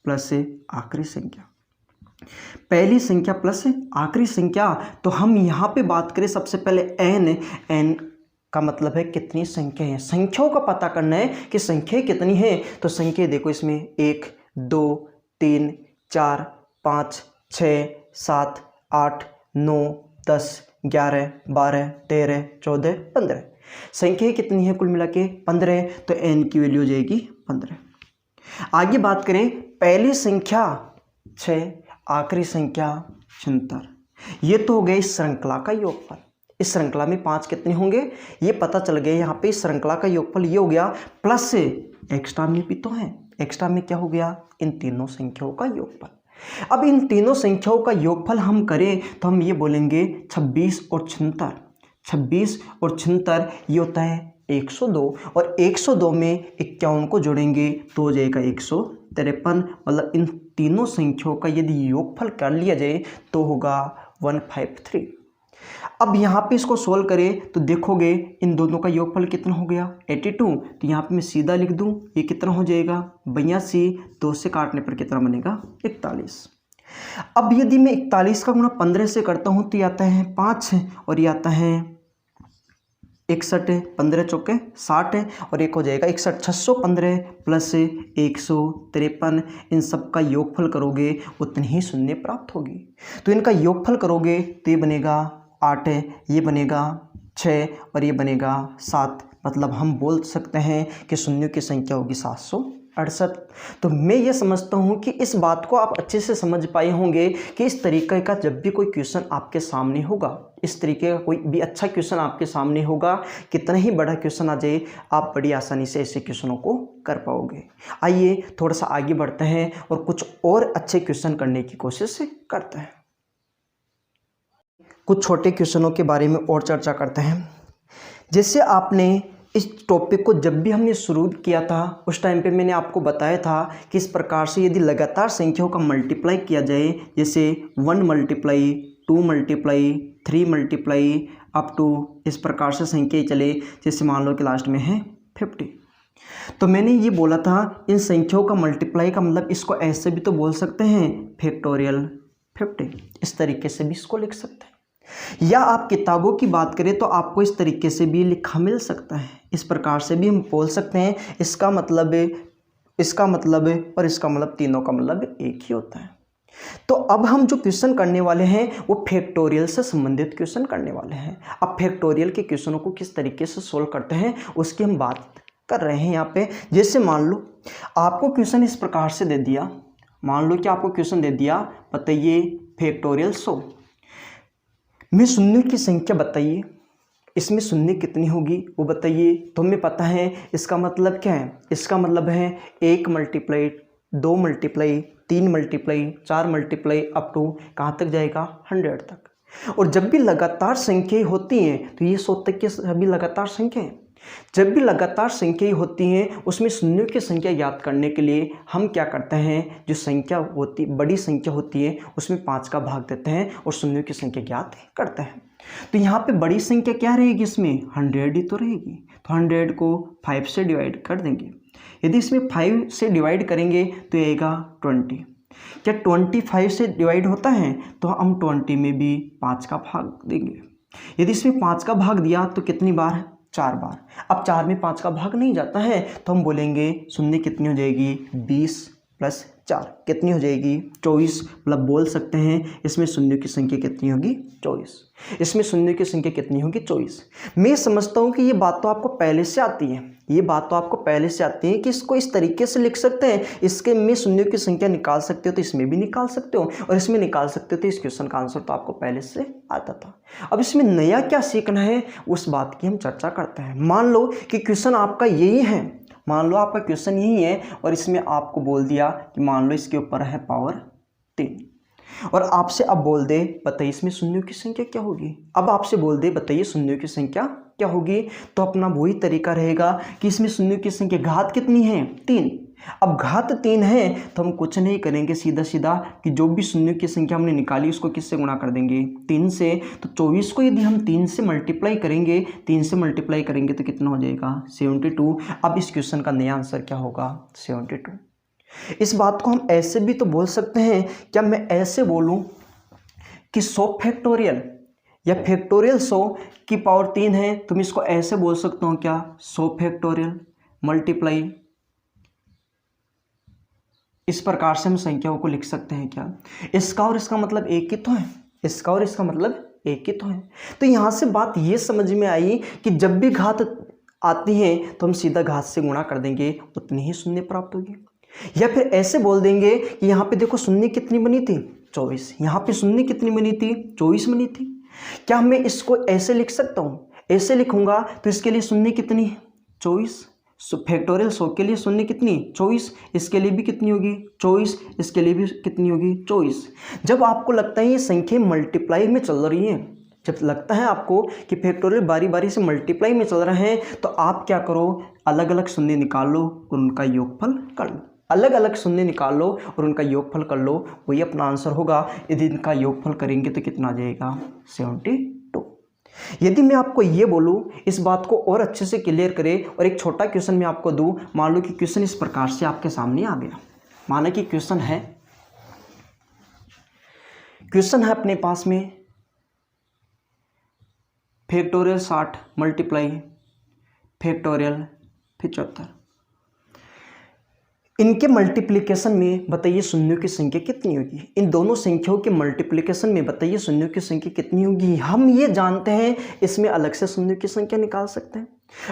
प्लस आखिरी संख्या, पहली संख्या प्लस आखिरी संख्या। तो हम यहाँ पे बात करें सबसे पहले n का मतलब है कितनी संख्या है, संख्याओं का पता करना है कि संख्या कितनी है। तो संख्या देखो इसमें 1 2 3 4 5 6 7 8 9 10 11 12 13 14 15 संख्या कितनी है कुल मिला के 15, तो n की वैल्यू हो जाएगी 15। आगे बात करें पहली संख्या 6 आखिरी संख्या 76, ये तो हो गया इस श्रृंखला का योगफल। इस श्रृंखला में 5 कितने होंगे ये पता चल गया। यहाँ पे इस श्रृंखला का योगफल ये हो गया, प्लस से एक्स्ट्रा में भी तो है, एक्स्ट्रा में क्या हो गया इन तीनों संख्याओं का योगफल। अब इन तीनों संख्याओं का योगफल हम करें तो हम ये बोलेंगे 26 और 76। 26 और 76 ये होता है 102, और 102 में 51 को जोड़ेंगे तो हो जाएगा 153। मतलब इन तीनों संख्याओं का यदि योगफल कर लिया जाए तो होगा 153। अब यहाँ पे इसको सोल्व करें तो देखोगे इन दोनों का योगफल कितना हो गया 82। तो यहाँ पे मैं सीधा लिख दूँ ये कितना हो जाएगा 82, 2 से काटने पर कितना बनेगा 41। अब यदि मैं 41 का गुणा 15 से करता हूँ तो ये आता है 5 और ये आता है 61 है, 15 चौके 60 है और एक हो जाएगा 61। 615 प्लस 153, इन सब का योगफल करोगे उतनी ही शून्य प्राप्त होगी। तो इनका योगफल करोगे तो ये बनेगा 8 है, ये बनेगा 6 और ये बनेगा 7। मतलब हम बोल सकते हैं कि शून्यों की संख्या होगी 768। तो मैं ये समझता हूँ कि इस बात को आप अच्छे से समझ पाए होंगे कि इस तरीके का जब भी कोई क्वेश्चन आपके सामने होगा, इस तरीके का कोई भी अच्छा क्वेश्चन आपके सामने होगा, कितना ही बड़ा क्वेश्चन आ जाए आप बड़ी आसानी से ऐसे क्वेश्चनों को कर पाओगे। आइए थोड़ा सा आगे बढ़ते हैं और कुछ और अच्छे क्वेश्चन करने की कोशिश करते हैं। कुछ छोटे क्वेश्चनों के बारे में और चर्चा करते हैं। जैसे आपने इस टॉपिक को जब भी हमने शुरू किया था उस टाइम पे मैंने आपको बताया था कि इस प्रकार से यदि लगातार संख्याओं का मल्टीप्लाई किया जाए, जैसे 1 multiply 2 multiply 3 multiply up to इस प्रकार से संख्या चले, जैसे मान लो कि लास्ट में है 50। तो मैंने ये बोला था इन संख्याओं का मल्टीप्लाई का मतलब इसको ऐसे भी तो बोल सकते हैं फैक्टोरियल 50, इस तरीके से भी इसको लिख सकते हैं। या आप किताबों की बात करें तो आपको इस तरीके से भी लिखा मिल सकता है, इस प्रकार से भी हम बोल सकते हैं। इसका मतलब और इसका मतलब तीनों का मतलब एक ही होता है। तो अब हम जो क्वेश्चन करने वाले हैं वो फैक्टोरियल से संबंधित क्वेश्चन करने वाले हैं। अब फैक्टोरियल के क्वेश्चनों को किस तरीके से सोल्व करते हैं उसकी हम बात कर रहे हैं यहाँ पे। जैसे मान लो आपको क्वेश्चन इस प्रकार से दे दिया, मान लो कि आपको क्वेश्चन दे दिया, बताइए फैक्टोरियल 100 में शून्य की संख्या बताइए, इसमें शून्य कितनी होगी वो बताइए। तो हमें पता है इसका मतलब क्या है, इसका मतलब है 1 multiply 2 multiply 3 multiply 4 multiply up to कहाँ तक जाएगा 100 तक। और जब भी लगातार संख्याएं होती हैं तो ये 100 तक की सभी लगातार संख्याएं, जब भी लगातार संख्याएं होती हैं उसमें शून्यों की संख्या याद करने के लिए हम क्या करते हैं, जो संख्या होती बड़ी संख्या होती है उसमें 5 का भाग देते हैं और शून्यों की संख्या याद करते हैं। तो यहाँ पे बड़ी संख्या क्या रहेगी, इसमें 100 ही तो रहेगी। तो 100 को 5 से डिवाइड कर देंगे। यदि इसमें 5 से डिवाइड करेंगे तो आएगा 20। क्या 25 से डिवाइड होता है, तो हम 20 में भी 5 का भाग देंगे। यदि इसमें 5 का भाग दिया तो कितनी बार, 4 बार। अब 4 में 5 का भाग नहीं जाता है तो हम बोलेंगे शून्य कितनी हो जाएगी, 20 प्लस 4 कितनी हो जाएगी, 24। मतलब बोल सकते हैं इसमें शून्य की संख्या कितनी होगी, 24। इसमें शून्य की संख्या कितनी होगी, 24। मैं समझता हूँ कि ये बात तो आपको पहले से आती है, ये बात तो आपको पहले से आती है कि इसको इस तरीके से लिख सकते हैं, इसके में शून्यों की संख्या निकाल सकते हो तो इसमें भी निकाल सकते हो और इसमें निकाल सकते हो। तो इस क्वेश्चन का आंसर तो आपको पहले से आता था। अब इसमें नया क्या सीखना है उस बात की हम चर्चा करते हैं। मान लो कि क्वेश्चन आपका यही है, मान लो आपका क्वेश्चन यही है और इसमें आपको बोल दिया कि मान लो इसके ऊपर है पावर 3 और आपसे अब बोल दे बताइए इसमें शून्यों की संख्या क्या होगी। अब आपसे बोल दे बताइए शून्यों की संख्या क्या होगी, तो अपना वही तरीका रहेगा कि इसमें शून्यों की संख्या घात कितनी है, 3। अब घात 3 है तो हम कुछ नहीं करेंगे, सीधा सीधा कि जो भी शून्यों की संख्या हमने निकाली उसको किससे गुणा कर देंगे, 3 से। तो 24 को यदि हम 3 से मल्टीप्लाई करेंगे, 3 से मल्टीप्लाई करेंगे तो कितना हो जाएगा, 72। अब इस क्वेश्चन का नया आंसर क्या होगा, 72। इस बात को हम ऐसे भी तो बोल सकते हैं, क्या मैं ऐसे बोलूं कि 100 फैक्टोरियल या फैक्टोरियल 100 की पावर 3 है, तो मैं इसको ऐसे बोल सकता हूं क्या, 100 फैक्टोरियल मल्टीप्लाई, इस प्रकार से हम संख्याओं को लिख सकते हैं क्या। इसका और इसका मतलब एक ही तो है, इसका और इसका मतलब एक ही तो है। तो यहाँ से बात ये समझ में आई कि जब भी घात आती है तो हम सीधा घात से गुणा कर देंगे, उतनी ही शून्य प्राप्त होगी। या फिर ऐसे बोल देंगे कि यहाँ पे देखो शून्य कितनी बनी थी, 24। यहाँ पे शून्य कितनी बनी थी, 24 बनी थी। क्या मैं इसको ऐसे लिख सकता हूँ, ऐसे लिखूंगा तो इसके लिए शून्य कितनी है, 24। फैक्टोरियल 100 के लिए शून्य कितनी, 24। इसके लिए भी कितनी होगी, 24। इसके लिए भी कितनी होगी, 24। जब आपको लगता है ये संख्या मल्टीप्लाई में चल रही है, जब लगता है आपको कि फैक्टोरियल बारी बारी से मल्टीप्लाई में चल रहे हैं, तो आप क्या करो, अलग अलग शून्य निकाल लो और उनका योगफल कर लो। अलग अलग शून्य निकाल लो और उनका योगफल कर लो, वही अपना आंसर होगा। यदि इनका योगफल करेंगे तो कितना आ जाएगा, 72। यदि मैं आपको ये बोलूँ, इस बात को और अच्छे से क्लियर करें और एक छोटा क्वेश्चन मैं आपको दूँ। मान लो कि क्वेश्चन इस प्रकार से आपके सामने आ गया। माना कि क्वेश्चन है क्वेश्चन है अपने पास में फैक्टोरियल 60 मल्टीप्लाई फैक्टोरियल 75, इनके मल्टीप्लिकेशन में बताइए शून्यों की संख्या कितनी होगी। इन दोनों संख्याओं के मल्टीप्लिकेशन में बताइए शून्यों की संख्या कितनी होगी। हम ये जानते हैं इसमें अलग से शून्यों की संख्या निकाल सकते हैं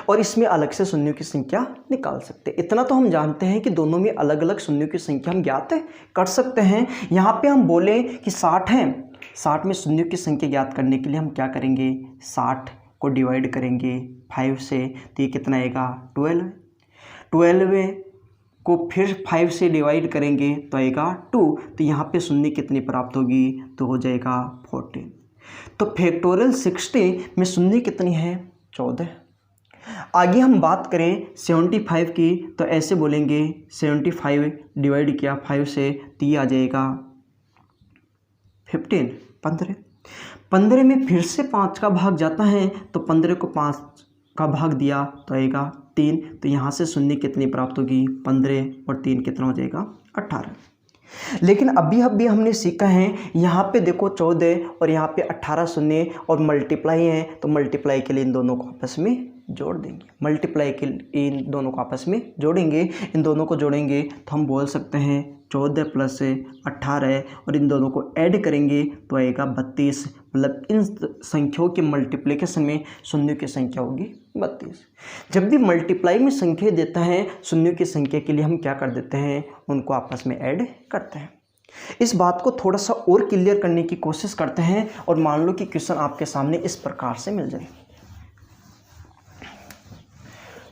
और इसमें अलग से शून्यों की संख्या निकाल सकते हैं। इतना तो हम जानते हैं कि दोनों में अलग अलग शून्यों की संख्या हम ज्ञात कर सकते हैं। यहाँ पे हम बोले कि 60 है, 60 में शून्यों की संख्या ज्ञात करने के लिए हम क्या करेंगे, 60 को डिवाइड करेंगे 5 से, तो ये कितना आएगा 12, 12 को फिर 5 से डिवाइड करेंगे तो आएगा 2, तो यहाँ पे शून्य कितनी प्राप्त होगी, तो हो जाएगा 14। तो फैक्टोरियल 60 में शून्य कितनी है, 14। आगे हम बात करें 75 की, तो ऐसे बोलेंगे 75 डिवाइड किया 5 से, तो ये आ जाएगा 15, 15। 15 में फिर से 5 का भाग जाता है, तो 15 को 5 का भाग दिया तो आएगा 3, तो यहाँ से शून्य कितनी प्राप्त होगी, 15 और 3 कितना हो जाएगा 18। लेकिन अभी हमने सीखा है, यहाँ पे देखो 14 और यहाँ पे 18 शून्य और मल्टीप्लाई है, तो मल्टीप्लाई के लिए इन दोनों को आपस में जोड़ देंगे। मल्टीप्लाई के लिए इन दोनों को आपस में जोड़ेंगे, इन दोनों को जोड़ेंगे तो हम बोल सकते हैं 14 प्लस 18 और इन दोनों को ऐड करेंगे तो आएगा 32। मतलब इन संख्याओं के मल्टीप्लिकेशन में शून्यों की संख्या होगी 32। जब भी मल्टीप्लाई में संख्या देता है शून्यों की संख्या के लिए हम क्या कर देते हैं, उनको आपस में ऐड करते हैं। इस बात को थोड़ा सा और क्लियर करने की कोशिश करते हैं और मान लो कि क्वेश्चन आपके सामने इस प्रकार से मिल जाए।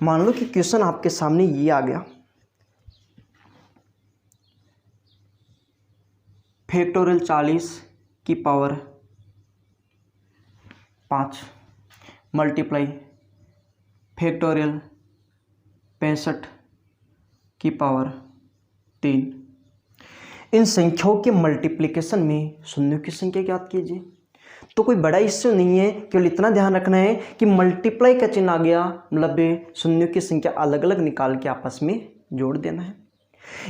मान लो कि क्वेश्चन आपके सामने ये आ गया, फैक्टोरियल 40 की पावर 5 मल्टीप्लाई फैक्टोरियल 65 की पावर 3। इन संख्याओं के मल्टीप्लिकेशन में शून्यों की संख्या ज्ञात कीजिए। तो कोई बड़ा इश्यू नहीं है, केवल इतना ध्यान रखना है कि मल्टीप्लाई का चिन्ह आ गया, मतलब शून्यों की संख्या अलग अलग निकाल के आपस में जोड़ देना है।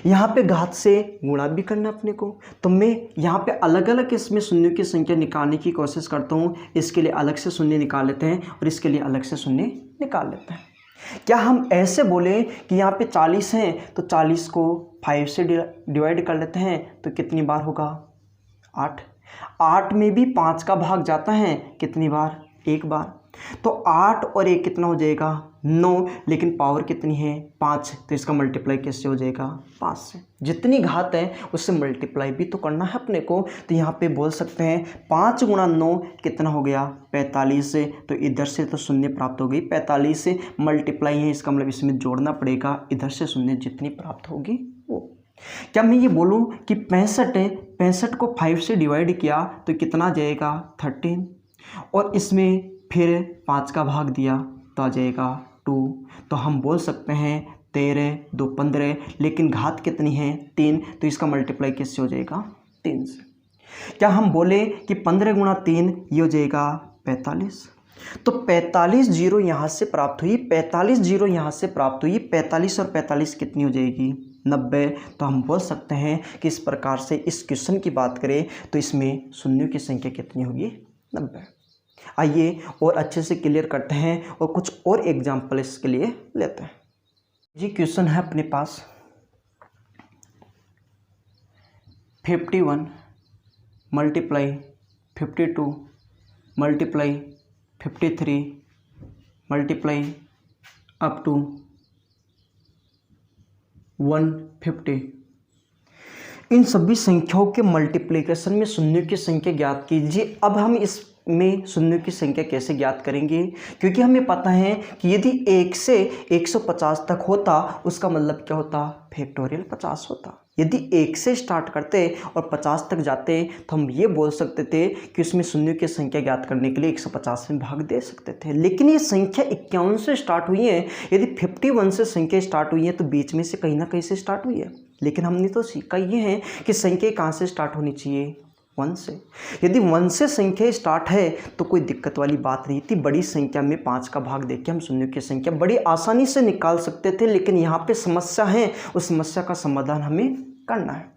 यहाँ पे घात से गुणा भी करना अपने को, तो मैं यहाँ पे अलग अलग इसमें शून्यों की संख्या निकालने की कोशिश करता हूँ। इसके लिए अलग से शून्य निकाल लेते हैं और इसके लिए अलग से शून्य निकाल लेते हैं। क्या हम ऐसे बोले कि यहाँ पे 40 हैं तो 40 को 5 से डिवाइड कर लेते हैं, तो कितनी बार होगा 8। 8 में भी 5 का भाग जाता है, कितनी बार, एक बार। तो 8 और 1 कितना हो जाएगा 9, लेकिन पावर कितनी है 5, तो इसका मल्टीप्लाई कैसे हो जाएगा 5 से। जितनी घात है उससे मल्टीप्लाई भी तो करना है अपने को, तो यहाँ पे बोल सकते हैं 5 गुणा 9 कितना हो गया 45 से, तो इधर से तो शून्य प्राप्त हो गई 45 से, मल्टीप्लाई है इसका मतलब इसमें जोड़ना पड़ेगा, इधर से शून्य जितनी प्राप्त होगी वो। क्या मैं ये बोलूँ कि 65 है, 65 को 5 से डिवाइड किया तो कितना जाएगा 13, और इसमें फिर 5 का भाग दिया तो आ जाएगा 2, तो हम बोल सकते हैं 13 2 15, लेकिन घात कितनी है 3, तो इसका मल्टीप्लाई किससे हो जाएगा 3 से। क्या हम बोले कि 15 गुणा 3 ये हो जाएगा 45, तो 45 जीरो यहाँ से प्राप्त हुई, 45 जीरो यहाँ से प्राप्त हुई, 45 और 45 कितनी हो जाएगी 90। तो हम बोल सकते हैं कि इस प्रकार से इस क्वेश्चन की बात करें तो इसमें शून्यों की संख्या कितनी होगी 90। आइए और अच्छे से क्लियर करते हैं और कुछ और एग्जाम्पल इसके लिए लेते हैं। जी क्वेश्चन है अपने पास 51 multiply 52 multiply 53 multiply up to 150। इन सभी संख्याओं के मल्टीप्लिकेशन में शून्यों की संख्या ज्ञात कीजिए। अब हम इसमें शून्यों की संख्या कैसे ज्ञात करेंगे, क्योंकि हमें पता है कि यदि 1 से 150 तक होता उसका मतलब क्या होता, फैक्टोरियल 50 होता। यदि 1 से स्टार्ट करते और 50 तक जाते तो हम ये बोल सकते थे कि उसमें शून्यों की संख्या ज्ञात करने के लिए 150 में भाग दे सकते थे। लेकिन ये संख्या 51 से स्टार्ट हुई है, यदि 51 से संख्या स्टार्ट हुई है तो बीच में से कहीं ना कहीं से स्टार्ट हुई है। लेकिन हमने तो सीखा ये है कि संख्या कहाँ से स्टार्ट होनी चाहिए, 1 से। यदि 1 से संख्या स्टार्ट है तो कोई दिक्कत वाली बात नहीं थी। बड़ी संख्या में 5 का भाग देके हम शून्यों की संख्या बड़ी आसानी से निकाल सकते थे, लेकिन यहाँ पे समस्या है, उस समस्या का समाधान हमें करना है।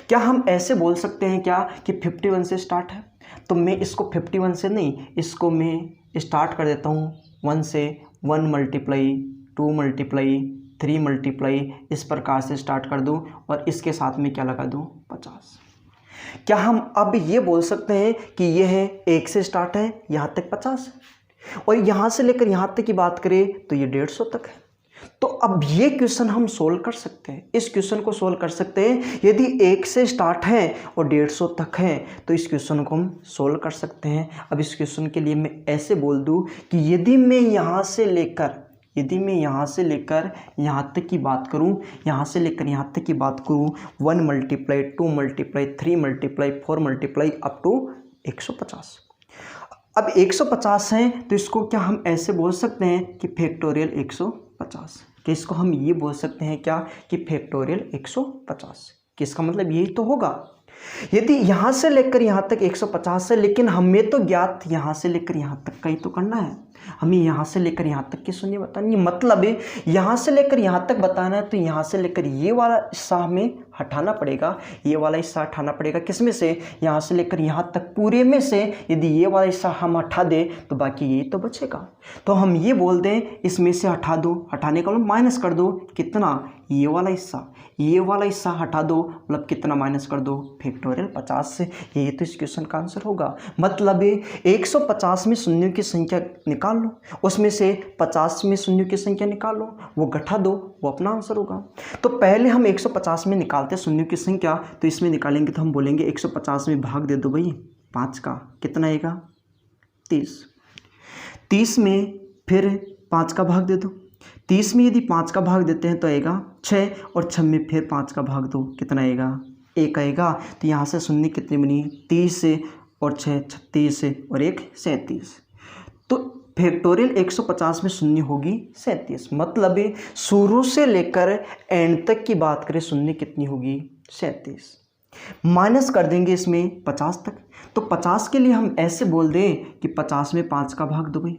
क्या हम ऐसे बोल सकते हैं क्या कि 51 से स्टार्ट है? तो मैं इसको 51 से नहीं, इसको मैं स्टार्ट कर देता हूँ 1 से। 1 मल्टीप्लाई 2 मल्टीप्लाई 3 मल्टीप्लाई इस प्रकार से स्टार्ट कर दूँ और इसके साथ में क्या लगा दूँ 50। क्या हम अब ये बोल सकते हैं कि ये है 1 से स्टार्ट है यहाँ तक 50 और यहाँ से लेकर यहाँ तक की बात करें तो ये 150 तक है। तो अब ये क्वेश्चन हम सोल्व कर सकते हैं, इस क्वेश्चन को सोल्व कर सकते हैं। यदि 1 से स्टार्ट है और 150 तक है तो इस क्वेश्चन को हम सोल्व कर सकते हैं। अब इस क्वेश्चन के लिए मैं ऐसे बोल दूं कि यदि मैं यहाँ से लेकर यहाँ तक की बात करूँ, यहाँ से लेकर यहाँ तक की बात करूँ 1 multiply 2 multiply 3 multiply 4 multiply up to 150। अब 150 है तो इसको क्या हम ऐसे बोल सकते हैं कि फैक्टोरियल 150, कि इसको हम ये बोल सकते हैं क्या कि फैक्टोरियल 150, कि इसका मतलब यही तो होगा। यदि यहाँ से लेकर यहाँ तक 150 है, लेकिन हमें तो ज्ञात यहाँ से लेकर यहाँ तक का ही तो करना है, हमें यहाँ से लेकर यहाँ तक की शून्य बतानी है। मतलब है यहाँ से लेकर यहाँ तक बताना है तो यहाँ से लेकर ये वाला हिस्सा हमें हटाना पड़ेगा, ये वाला हिस्सा हटाना पड़ेगा। किस में से? यहाँ से लेकर यहाँ तक पूरे में से यदि ये वाला हिस्सा हम हटा दें तो बाकी ये तो बचेगा। तो हम ये बोल दें इसमें से हटा दो, हटाने का मतलब माइनस कर दो, कितना? ये वाला हिस्सा हटा दो, मतलब कितना माइनस कर दो? फैक्टोरियल 50 से। यही तो इस क्वेश्चन का आंसर होगा। मतलब 150 में शून्यों की संख्या निकाल लो, उसमें से 50 में शून्यों की संख्या निकाल लो, वो घटा दो, वो अपना आंसर होगा। तो पहले हम 150 में निकालते हैं शून्यों की संख्या, तो इसमें निकालेंगे तो हम बोलेंगे 150 में भाग दे दो भाई 5 का, कितना आएगा? 30। 30 में फिर 5 का भाग दे दो, 30 में यदि 5 का भाग देते हैं तो आएगा 6 और 6 में फिर 5 का भाग दो, कितना आएगा? 1 आएगा। तो यहाँ से शून्य कितनी बनी? 30 से और 6 36 से और 1 37। तो फैक्टोरियल 150 में शून्य होगी 37। मतलब शुरू से लेकर एंड तक की बात करें शून्य कितनी होगी? 37। माइनस कर देंगे इसमें 50 तक, तो 50 के लिए हम ऐसे बोल दें कि 50 में 5 का भाग दो भाई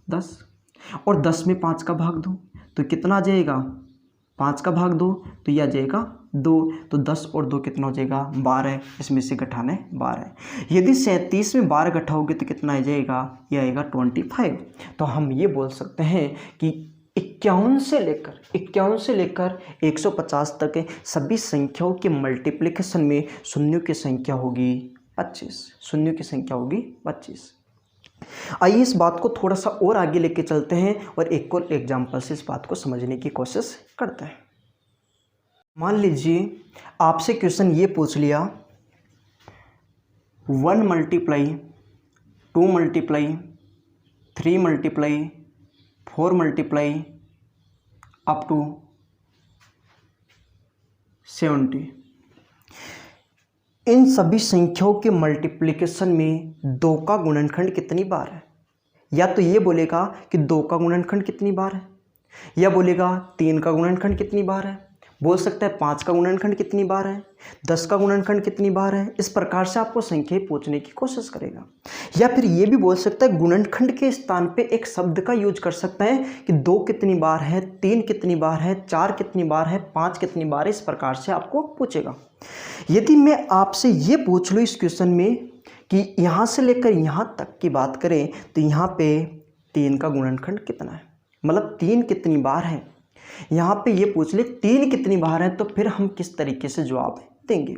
10, और 10 में 5 का भाग दो तो कितना आ जाएगा? 5 का भाग दो तो यह आ जाएगा 2, तो 10 और 2 कितना हो जाएगा? 12। इसमें से घटाना है 12। यदि 37 में 12 घटाओगे तो कितना आ जाएगा? यह आएगा 25। तो हम ये बोल सकते हैं कि 51 से लेकर 150 तक सभी संख्याओं के मल्टीप्लिकेशन में शून्यों की संख्या होगी 25। आइए इस बात को थोड़ा सा और आगे लेके चलते हैं और एक और एग्जाम्पल से इस बात को समझने की कोशिश करते हैं। मान लीजिए आपसे क्वेश्चन ये पूछ लिया 1 multiply 2 multiply 3 multiply 4 multiply up to 70। इन सभी संख्याओं के मल्टीप्लिकेशन में 2 का गुणनखंड कितनी बार है? या तो ये बोलेगा कि 2 का गुणनखंड कितनी बार है, या बोलेगा 3 का गुणनखंड कितनी बार है, बोल सकता है 5 का गुणनखंड कितनी बार है, 10 का गुणनखंड कितनी बार है। इस प्रकार से आपको संख्या पूछने की कोशिश करेगा। या फिर ये भी बोल सकता है गुणनखंड के स्थान पे एक शब्द का यूज कर सकता है कि 2 कितनी बार है, 3 कितनी बार है, 4 कितनी बार है, 5 कितनी बार है। इस प्रकार से आपको पूछेगा। यदि मैं आपसे ये पूछ लूँ इस क्वेश्चन में कि यहाँ से लेकर यहाँ तक की बात करें तो यहाँ पे 3 का गुणनखंड कितना है, मतलब 3 कितनी बार है, यहाँ पे ये पूछ ले 3 कितनी बार है, तो फिर हम किस तरीके से जवाब देंगे?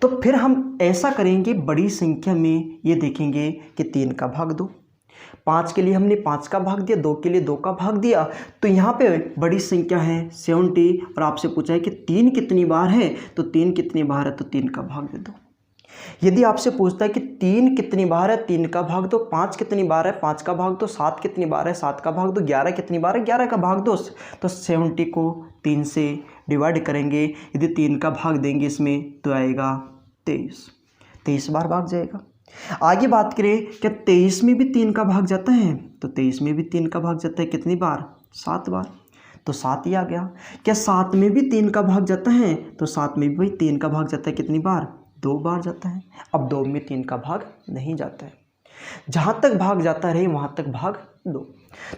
तो फिर हम ऐसा करेंगे, बड़ी संख्या में ये देखेंगे कि 3 का भाग दो, 5 के लिए हमने 5 का भाग दिया, 2 के लिए 2 का भाग दिया, तो यहाँ पे बड़ी संख्या है 70 और आपसे पूछा है कि 3 कितनी बार है, तो 3 कितनी बार है तो 3 का भाग दे दो। यदि आपसे पूछता है कि 3 कितनी बार है, 3 का भाग दो, 5 कितनी बार है, 5 का भाग दो, 7 कितनी बार है, 7 का भाग दो, 11 कितनी बार है, 11 का भाग दो, तो 70 को 3 से डिवाइड करेंगे। यदि 3 का भाग देंगे इसमें तो आएगा 23 बार भाग जाएगा। आगे बात करें क्या 23 में भी 3 का भाग जाता है, तो 23 में भी 3 का भाग जाता है, कितनी बार? 7 बार, तो 7 ही आ गया। क्या 7 में भी 3 का भाग जाता है, तो 7 में भी भाई 3 का भाग जाता है, कितनी बार? 2 बार जाता है। अब 2 में 3 का भाग नहीं जाता है, जहाँ तक भाग जाता रहे वहाँ तक भाग दो।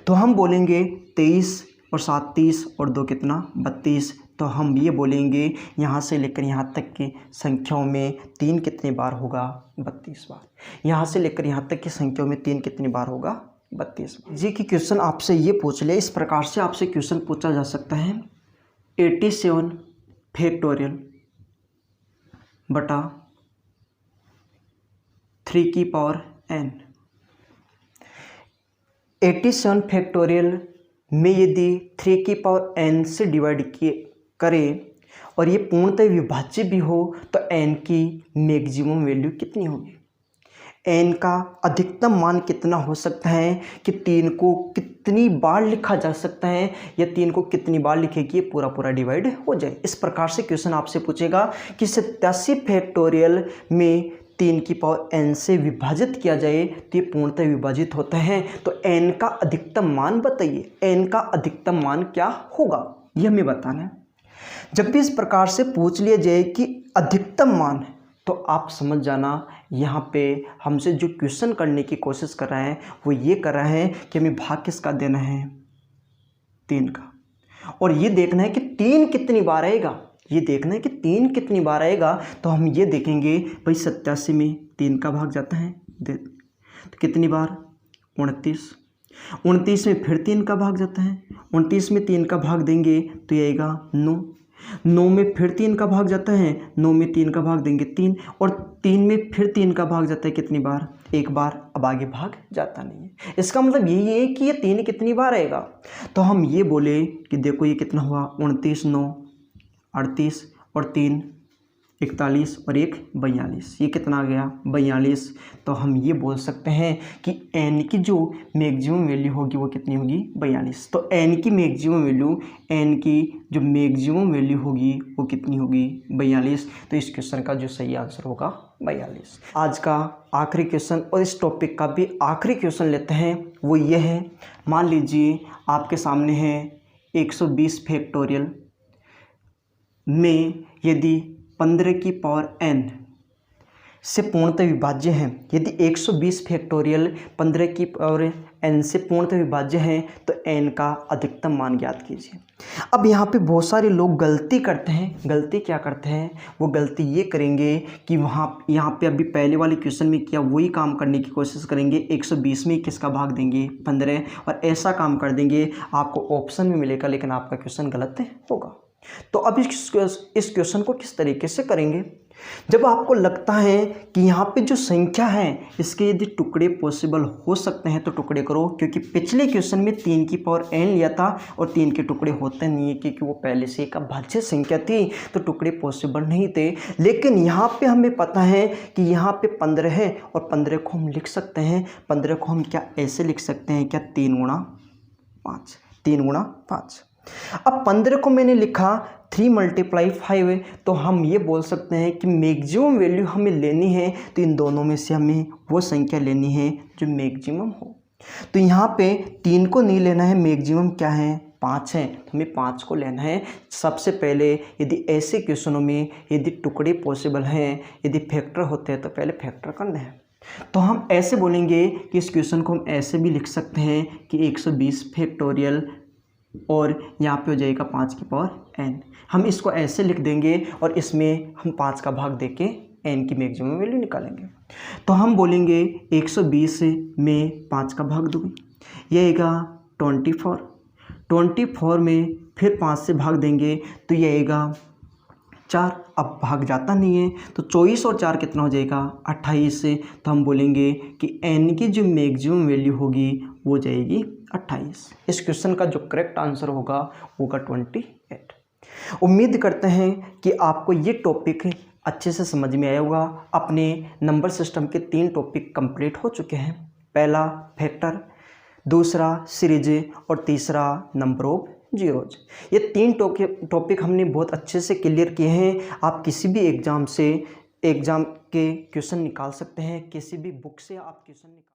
तो हम बोलेंगे 23 और 7 30 और 2 कितना? 32, तो हम ये बोलेंगे यहाँ से लेकर यहाँ तक की संख्याओं में 3 कितनी बार होगा? 32 बार। यहाँ से लेकर यहाँ तक की संख्याओं में 3 कितनी बार होगा? 32 बार। जी की क्वेश्चन आपसे ये पूछ ले, इस प्रकार से आपसे क्वेश्चन पूछा जा सकता है 87 फैक्टोरियल बटा 3 की पावर n। 87 फैक्टोरियल में यदि 3 की पावर n से डिवाइड करें और ये पूर्णतः विभाज्य भी हो तो n की मैक्सिमम वैल्यू कितनी होगी? n का अधिकतम मान कितना हो सकता है कि 3 को कितनी बार लिखा जा सकता है या 3 को कितनी बार लिखे कि ये पूरा पूरा डिवाइड हो जाए। इस प्रकार से क्वेश्चन आपसे पूछेगा कि 87 फैक्टोरियल में 3 की पावर n से विभाजित किया जाए तो ये पूर्णतः विभाजित होता है, तो n का अधिकतम मान बताइए, n का अधिकतम मान क्या होगा ये हमें बताना है। जब भी इस प्रकार से पूछ लिया जाए कि अधिकतम मान, तो आप समझ जाना यहाँ पे हमसे जो क्वेश्चन करने की कोशिश कर रहे हैं वो ये कर रहे हैं कि हमें भाग किसका देना है? 3 का, और ये देखना है कि 3 कितनी बार आएगा, ये देखना है कि 3 कितनी बार आएगा। तो हम ये देखेंगे भाई 87 में 3 का भाग जाता है तो कितनी बार? 29। 29 में फिर 3 का भाग जाता है, 29 में 3 का भाग देंगे तो ये आएगा 9। 9 में फिर 3 का भाग जाता है, 9 में 3 का भाग देंगे 3, और 3 में फिर 3 का भाग जाता है कितनी बार? 1 बार। अब आगे भाग जाता नहीं है। इसका मतलब यही है कि ये 3 कितनी बार आएगा। तो हम ये बोले कि देखो ये कितना हुआ? 29, 9, 38 और 3 41 और 1 42। ये कितना आ गया? 42। तो हम ये बोल सकते हैं कि n की जो मैक्सिमम वैल्यू होगी वो कितनी होगी? 42। तो n की मैक्सिमम वैल्यू, n की जो मैक्सिमम वैल्यू होगी वो कितनी होगी? 42। तो इस क्वेश्चन का जो सही आंसर होगा 42। आज का आखिरी क्वेश्चन और इस टॉपिक का भी आखिरी क्वेश्चन लेते हैं, वो ये है। मान लीजिए आपके सामने है 120 फैक्टोरियल में यदि 15 की पावर n से पूर्णतः विभाज्य है, यदि 120 फैक्टोरियल 15 की पावर n से पूर्णतः विभाज्य है तो n का अधिकतम मान ज्ञात कीजिए। अब यहाँ पे बहुत सारे लोग गलती करते हैं। गलती क्या करते हैं? वो गलती ये करेंगे कि यहाँ पे अभी पहले वाले क्वेश्चन में किया वही काम करने की कोशिश करेंगे। 120 में किसका भाग देंगे? 15, और ऐसा काम कर देंगे। आपको ऑप्शन में मिलेगा लेकिन आपका क्वेश्चन गलत होगा। तो अब इस क्वेश्चन को किस तरीके से करेंगे? जब आपको लगता है कि यहाँ पे जो संख्या है इसके यदि टुकड़े पॉसिबल हो सकते हैं तो टुकड़े करो, क्योंकि पिछले क्वेश्चन में 3 की पावर n लिया था और 3 के टुकड़े होते नहीं है क्योंकि वो पहले से एक अभाज्य संख्या थी, तो टुकड़े पॉसिबल नहीं थे। लेकिन यहाँ पे हमें पता है कि यहाँ पे 15 है और 15 को हम लिख सकते हैं। 15 को हम क्या ऐसे लिख सकते हैं क्या? 3 गुणा 5, 3 गुणा 5। अब 15 को मैंने लिखा 3 × 5, तो हम ये बोल सकते हैं कि मैक्सिमम वैल्यू हमें लेनी है तो इन दोनों में से हमें वो संख्या लेनी है जो मैक्सिमम हो। तो यहाँ पे 3 को नहीं लेना है, मैक्सिमम क्या है? 5 है, तो हमें 5 को लेना है। सबसे पहले यदि ऐसे क्वेश्चनों में यदि टुकड़े पॉसिबल हैं, यदि फैक्टर होते हैं तो पहले फैक्टर करना है। तो हम ऐसे बोलेंगे कि इस क्वेश्चन को हम ऐसे भी लिख सकते हैं कि 120 फैक्टोरियल और यहाँ पे हो जाएगा 5 की पावर n। हम इसको ऐसे लिख देंगे और इसमें हम 5 का भाग देके n की मैक्सिमम वैल्यू निकालेंगे। तो हम बोलेंगे 120 में 5 का भाग दोगे, ये आएगा 24। 24 में फिर 5 से भाग देंगे तो ये आएगा 4। अब भाग जाता नहीं है तो 24 और 4 कितना हो जाएगा? 28 से। तो हम बोलेंगे कि n की जो मैक्सिमम वैल्यू होगी वो जाएगी 28। इस क्वेश्चन का जो करेक्ट आंसर होगा वो होगा 28। उम्मीद करते हैं कि आपको ये टॉपिक अच्छे से समझ में आया होगा। अपने नंबर सिस्टम के 3 टॉपिक कंप्लीट हो चुके हैं। पहला फैक्टर, दूसरा सीरीज और तीसरा नंबर ऑफ जीरोज। ये 3 टॉपिक हमने बहुत अच्छे से क्लियर किए हैं। आप किसी भी एग्ज़ाम के क्वेश्चन निकाल सकते हैं, किसी भी बुक से आप क्वेश्चन निकाल